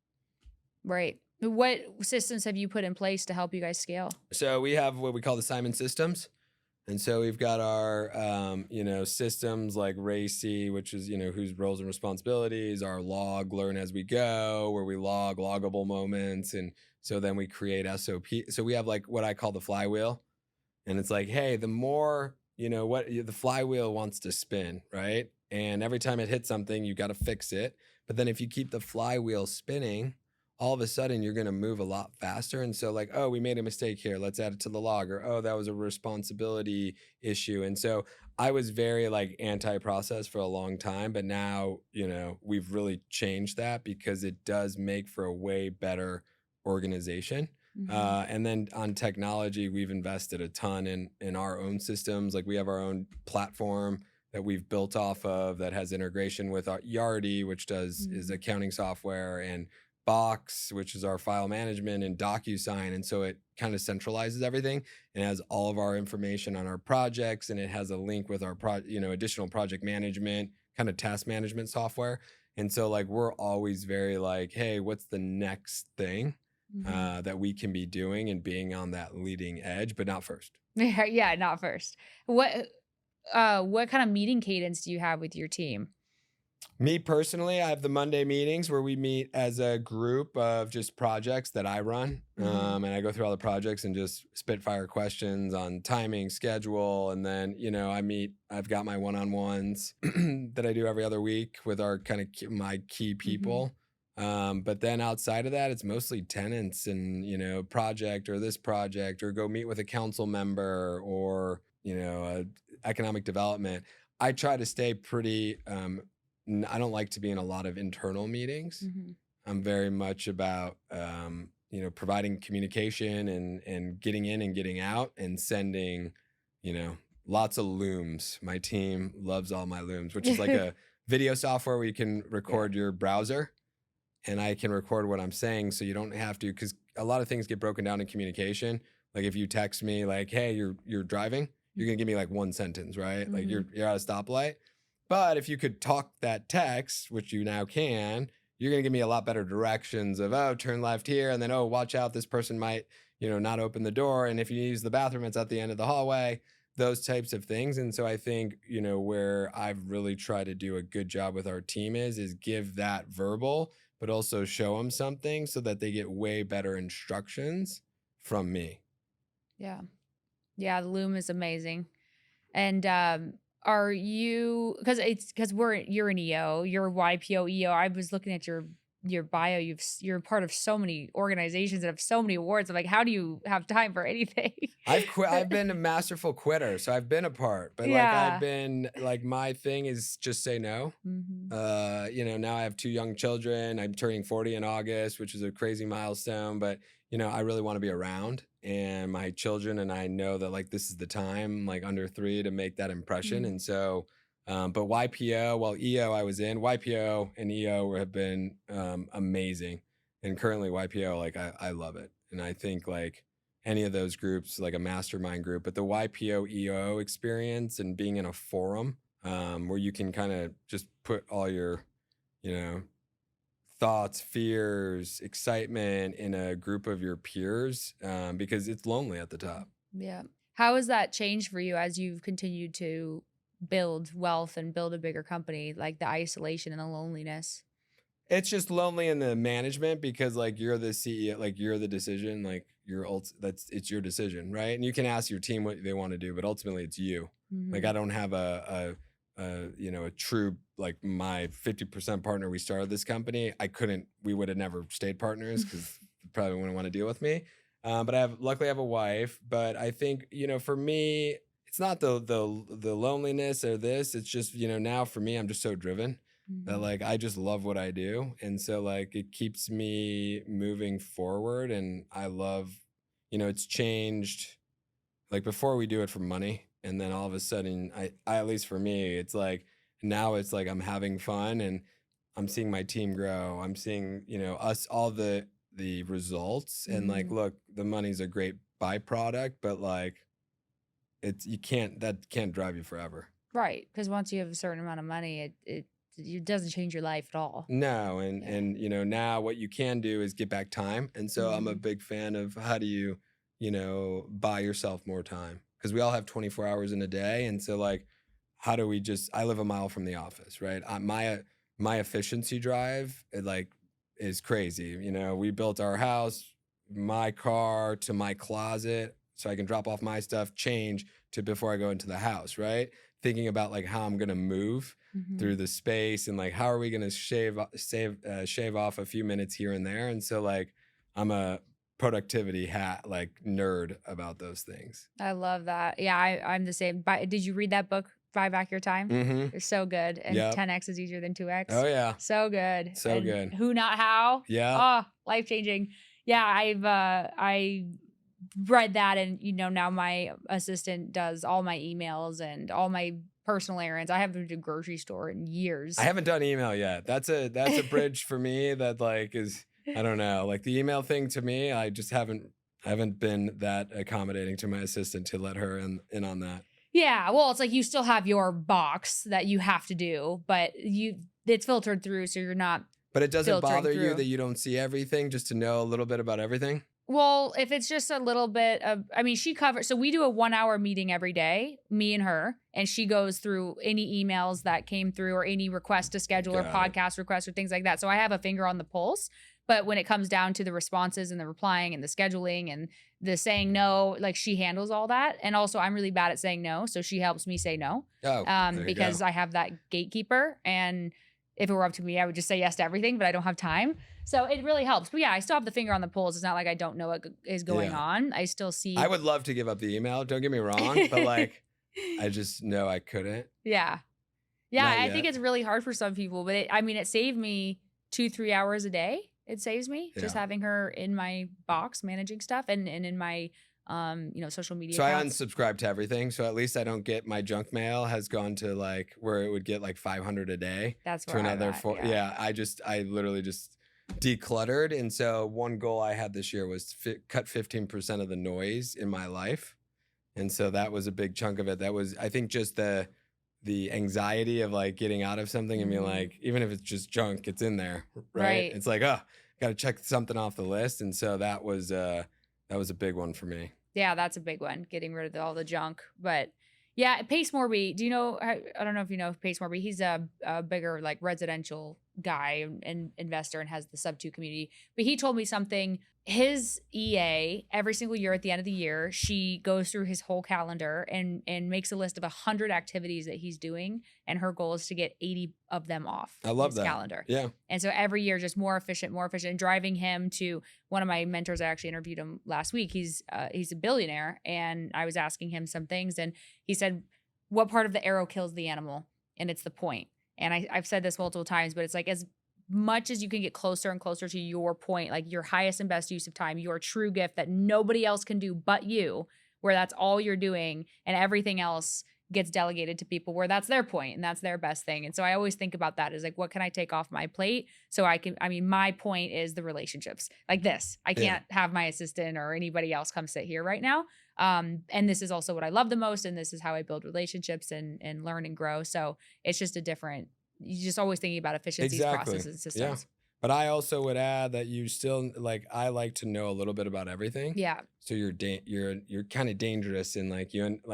right. What systems have you put in place to help you guys scale? So we have what we call the Simon systems. And so we've got our, systems like RACI, which is, whose roles and responsibilities, our log, learn as we go, where we log loggable moments. And so then we create SOP. So we have like what I call the flywheel. And it's like, hey, the more, the flywheel wants to spin, right? And every time it hits something, you got to fix it. But then if you keep the flywheel spinning, all of a sudden you're going to move a lot faster. And so like, oh, we made a mistake here, let's add it to the log, or oh, that was a responsibility issue. And so I was very like anti-process for a long time, but now, we've really changed that because it does make for a way better organization. Mhm. And then on technology, we've invested a ton in our own systems. Like we have our own platform that we've built off of that has integration with our Yardi, which is Mhm. accounting software, and Box, which is our file management, and DocuSign. And so it kind of centralizes everything and has all of our information on our projects, and it has a link with our additional project management, kind of task management software. And so like we're always very like, hey, what's the next thing Mhm. that we can be doing and being on that leading edge, but not first. Yeah, yeah, not first. What kind of meeting cadence do you have with your team? Me personally, I have the Monday meetings where we meet as a group of just projects that I run. Mm-hmm. And I go through all the projects and just spitfire questions on timing, schedule. And then, I've got my one-on-ones that I do every other week with our kind of my key Mm-hmm. people. But then outside of that, it's mostly tenants and, project or this project or go meet with a council member or, economic development. I try to stay pretty, I don't like to be in a lot of internal meetings. Mm-hmm. I'm very much about providing communication and getting in and getting out and sending, lots of looms. My team loves all my looms, which is like a video software where you can Yeah. record your browser and I can record what I'm saying so you don't have to, because a lot of things get broken down in communication. Like if you text me like, hey, you're driving, you're gonna give me like one sentence, right? Like Mm-hmm. you're at a stoplight. But if you could talk that text, which you now can, you're gonna give me a lot better directions of, oh, turn left here, and then, oh, watch out, this person might, not open the door. And if you use the bathroom, it's at the end of the hallway, those types of things. And so I think, where I've really tried to do a good job with our team is give that verbal, but also show them something so that they get way better instructions from me. Yeah. Yeah. The loom is amazing. And are you, because you're an EO, you're YPO EO. I was looking at your bio. You're part of so many organizations that have so many awards. I'm like, how do you have time for anything? I've quit. But I've been a masterful quitter, so I've been a part. But like I've yeah. been like my thing is just say no. Hmm. Now I have two young children. I'm turning 40 in August, which is a crazy milestone. But I really want to be around, and my children and I know that like this is the time, like under 3, to make that impression. Hmm. And so, but YPO, well, EO I was in YPO and EO have been amazing, and currently YPO, like I love it, and I think like any of those groups, like a mastermind group, but the YPO EO experience and being in a forum where you can kind of just put all your, you know, thoughts, fears, excitement in a group of your peers because it's lonely at the top. Yeah. How has that changed for you as you've continued to build wealth and build a bigger company, like the isolation and the loneliness? It's just lonely in the management because like you're the CEO, like you're the decision, like it's your decision, right? And you can ask your team what they want to do, but ultimately it's you. Like Hmm. I don't have a true, like my 50% partner. We started this company. We would have never stayed partners because probably wouldn't want to deal with me. But luckily I have a wife. But I think for me, it's not the loneliness or this. It's just now for me, I'm just so driven that Hmm. like I just love what I do. And so like it keeps me moving forward. And I love, it's changed. Like before we do it for money. And then all of a sudden, I at least for me, it's like now it's like I'm having fun and I'm seeing my team grow. I'm seeing, us all the results. And like, Hmm. look, the money's a great byproduct, but like that can't drive you forever. Right. Because once you have a certain amount of money, it doesn't change your life at all. No, and Yeah. and now what you can do is get back time. And so I'm a Hmm. big fan of how do you, buy yourself more time? Because we all have 24 hours in a day. And so like how do we just I live a mile from the office, right? My efficiency drive like is crazy. We built our house, my car to my closet so I can drop off my stuff, change to before I go into the house, right? Thinking about like how I'm gonna move Hmm. through the space and like how are we going to shave off a few minutes here and there. And so like I'm a productivity hat like nerd about those things. I love that. Yeah, I'm the same. Did you read that book, Buy Back Your Time? Mm-hmm. It's so good. And Yep. 10x is easier than 2x. Oh yeah. So good. So And good. Who Not How? Yep. Oh, life changing. Yeah, I read that, and now my assistant does all my emails and all my personal errands. I haven't been to a grocery store in I years. haven't done email yet. That's a bridge for me that like is I don't know, like the email thing to me, I haven't been that accommodating to my assistant to let her in on that. Yeah, well, it's like you still have your box that you have to do, but it's filtered through, so you're not But it doesn't filtering bother you through. that you don't see everything just to know a little bit about everything? Well, if it's just a little bit of, I mean, she covers, so we do a 1 hour meeting every day, me and her, and she goes through any emails that came through or any requests to schedule or Got it. podcast requests or things like that. So I have a finger on the pulse. But when it comes down to the responses and the replying and the scheduling and the saying no, like she handles all that. And also, I'm really bad at saying no. So she helps me say no Oh, there you because go. I have that gatekeeper. And if it were up to me, I would just say yes to everything, but I don't have time. So it really helps. But yeah, I still have the finger on the pulse. It's not like I don't know what is going Yeah. on. I still see. I would love to give up the email. Don't get me wrong, but like, I just know I couldn't. Yeah. Yeah. Not I think yet. it's really hard for some people, but it saved me 2-3 hours a day. It saves me just Yeah. having her in my box managing stuff and in my, social media So I accounts. unsubscribed to everything. So at least I don't get my junk mail has gone to like where it would get like 500 a day That's to where I'm another at, four. Yeah. I literally just decluttered. And so one goal I had this year was cut 15% of the noise in my life. And so that was a big chunk of it. That was, I think, just the anxiety of like getting out of something and being Mhm. like, even if it's just junk, it's in there, right? Right. It's like, oh, got to check something off the list. And so that was a big one for me. Yeah, that's a big one, getting rid of all the junk. But yeah, Pace Morby, do you know, I don't know if you know Pace Morby. He's a bigger like residential guy and investor and has the sub 2 community. But he told me something. His EA, every single year at the end of the year, she goes through his whole calendar and makes a list of 100 activities that he's doing. And her goal is to get 80 of them off I love his that. calendar. Yeah. And so every year, just more efficient, and driving him to one of my mentors. I actually interviewed him last week. He's a billionaire, and I was asking him some things, and he said, "What part of the arrow kills the animal?" And it's the point. And I've said this multiple times, but it's like as much as you can get closer and closer to your point, like your highest and best use of time, your true gift that nobody else can do but you, where that's all you're doing, and everything else gets delegated to people where that's their point and that's their best thing. And so I always think about that as like, what can I take off my plate so my point is the relationships like this. I can't have my assistant or anybody else come sit here right now. And this is also what I love the most. And this is how I build relationships and learn and grow. So it's just you're just always thinking about efficiencies, Exactly. processes, and systems. Yeah. But I also would add that you still like, I like to know a little bit about everything. Yeah. So you're kind of dangerous in like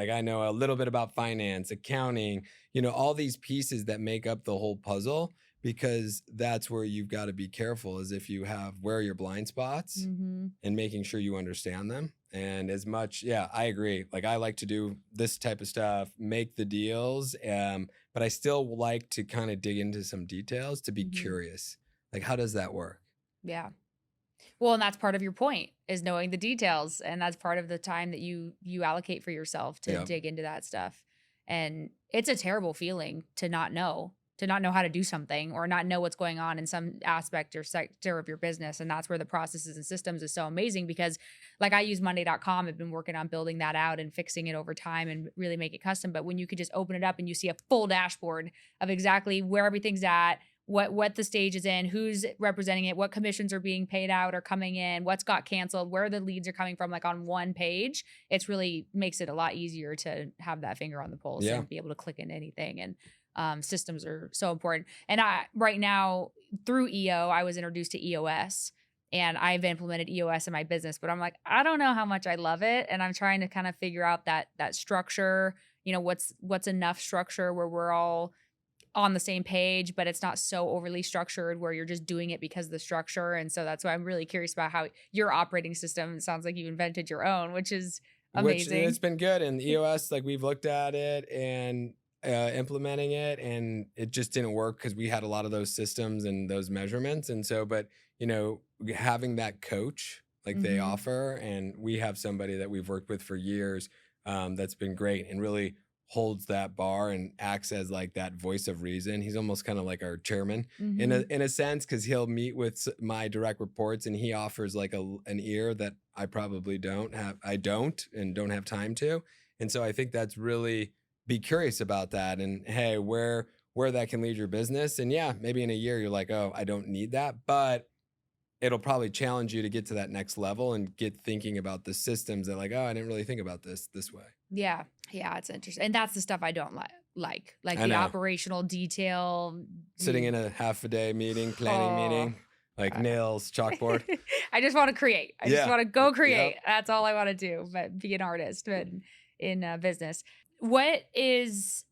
I know a little bit about finance, accounting, all these pieces that make up the whole puzzle, because that's where you've got to be careful, is if you have where are your blind spots and making sure you understand them. And as much, I agree. Like I like to do this type of stuff, make the deals, but I still like to kind of dig into some details to be curious. Like, how does that work? Yeah. Well, and that's part of your point, is knowing the details. And that's part of the time that you allocate for yourself to dig into that stuff. And it's a terrible feeling to not know how to do something or not know what's going on in some aspect or sector of your business. And that's where the processes and systems is so amazing, because like I use Monday.com. I've been working on building that out and fixing it over time and really make it custom. But when you could just open it up and you see a full dashboard of exactly where everything's at, what the stage is in, who's representing it, what commissions are being paid out or coming in, what's got canceled, where the leads are coming from, like on one page, it's really makes it a lot easier to have that finger on the pulse and be able to click into anything. And systems are so important. And right now through EO, I was introduced to EOS, and I've implemented EOS in my business, but I'm like, I don't know how much I love it. And I'm trying to kind of figure out that structure, what's enough structure where we're all on the same page, but it's not so overly structured where you're just doing it because of the structure. And so that's why I'm really curious about how your operating system, it sounds like you invented your own, which is amazing. It's been good. And EOS, like we've looked at it and implementing it, and it just didn't work because we had a lot of those systems and those measurements. And so, but having that coach like they offer, and we have somebody that we've worked with for years that's been great and really holds that bar and acts as like that voice of reason. He's almost kind of like our chairman in a sense, because he'll meet with my direct reports and he offers like an ear that I probably don't have. I don't have time to. And so I think that's really, be curious about that, and hey, where that can lead your business. And maybe in a year you're like, oh, I don't need that, but it'll probably challenge you to get to that next level and get thinking about the systems that like, oh, I didn't really think about this way. Yeah. It's interesting. And that's the stuff I don't like I the know. operational detail. Sitting in a half a day meeting, planning meeting. like nails, chalkboard. I just want to create. I just Yeah. want to go create. Yep. That's all I want to do, but be an artist in business. What is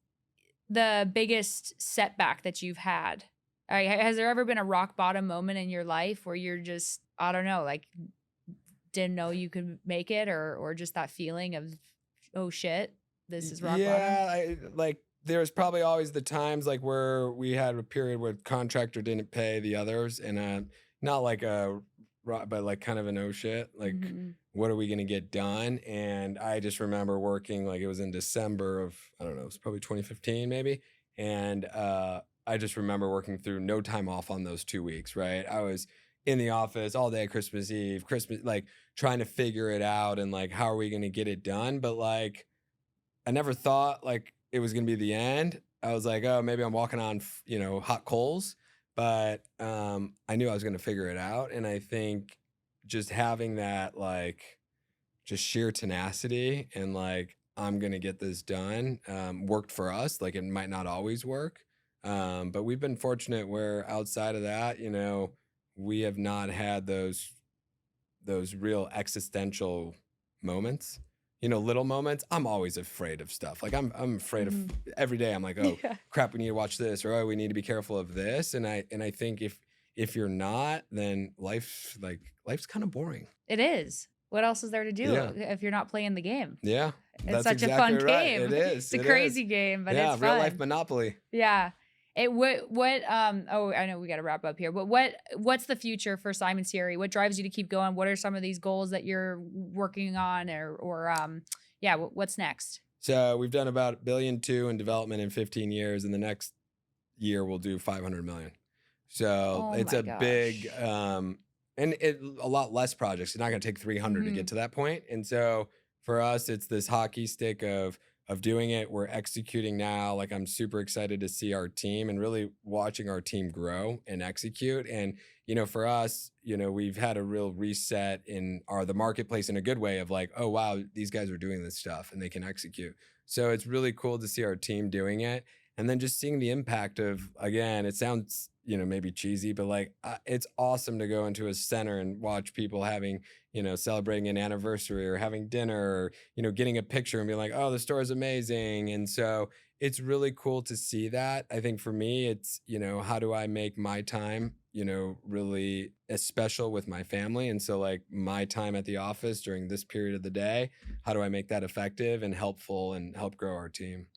the biggest setback that you've had? Has there ever been a rock bottom moment in your life where you're just, I don't know, like didn't know you could make it, or just that feeling of, oh shit, this is rock bottom? Yeah, like there's probably always the times like where we had a period where contractor didn't pay the others, and not like but like kind of an oh shit, like Mhm. what are we gonna get done? And I just remember working, like it was in December of, I don't know, it was probably 2015 maybe, and I just remember working through no time off on those 2 weeks. Right, I was in the office all day, Christmas Eve, Christmas, like trying to figure it out and like how are we gonna get it done, but like I never thought like it was gonna be the end. I was like, oh, maybe I'm walking on, hot coals, but I knew I was gonna figure it out. And I think just having that like just sheer tenacity and like I'm gonna get this done worked for us. Like it might not always work, but we've been fortunate where outside of that, we have not had those real existential moments, little moments. I'm always afraid of stuff. Like I'm afraid of Mhm. every day. I'm like, oh Yeah. crap, we need to watch this, or oh, we need to be careful of this. And I think if you're not, then life's kind of boring. It is. What else is there to do Yeah. if you're not playing the game? Yeah. It's That's such a exactly fun right. game. It is. It's a It crazy is. game, but Yeah, it's real fun. life Monopoly. Yeah. Oh, I know we got to wrap up here, but what's the future for Simon Siri? What drives you to keep going? What are some of these goals that you're working on, what's next? So we've done about $1.2 billion in development in 15 years, and the next year we'll do 500 million. So Oh it's my a big, gosh. and a lot less projects. It's not going to take 300 to Mhm. get to that point. And so for us, it's this hockey stick of doing it. We're executing now. Like I'm super excited to see our team and really watching our team grow and execute. And for us, we've had a real reset in the marketplace in a good way of like, oh wow, these guys are doing this stuff and they can execute. So it's really cool to see our team doing it. And then just seeing the impact of, again, it sounds, maybe cheesy, but like it's awesome to go into a center and watch people having, celebrating an anniversary or having dinner or, getting a picture and being like, oh, the store is amazing. And so it's really cool to see that. I think for me, it's, how do I make my time, really special with my family? And so like my time at the office during this period of the day, how do I make that effective and helpful and help grow our team?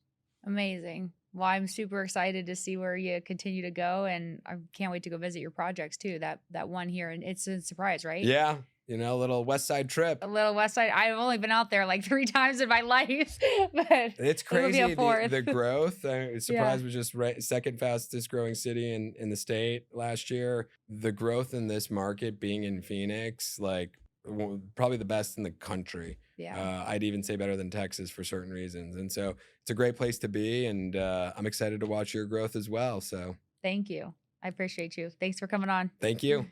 Amazing. Well, I'm super excited to see where you continue to go, and I can't wait to go visit your projects too. That one here, and it's a surprise, right? Yeah. A little West Side trip. A little West Side. I've only been out there like 3 times in my life, but It's it'll be crazy a fourth. the growth. Surprise Yeah. was just second fastest growing city in the state last year. The growth in this market being in Phoenix, like probably the best in the country. Yeah. I'd even say better than Texas for certain reasons. And so it's a great place to be. And I'm excited to watch your growth as well. So Thank you. I appreciate you. Thanks for coming on. thank you.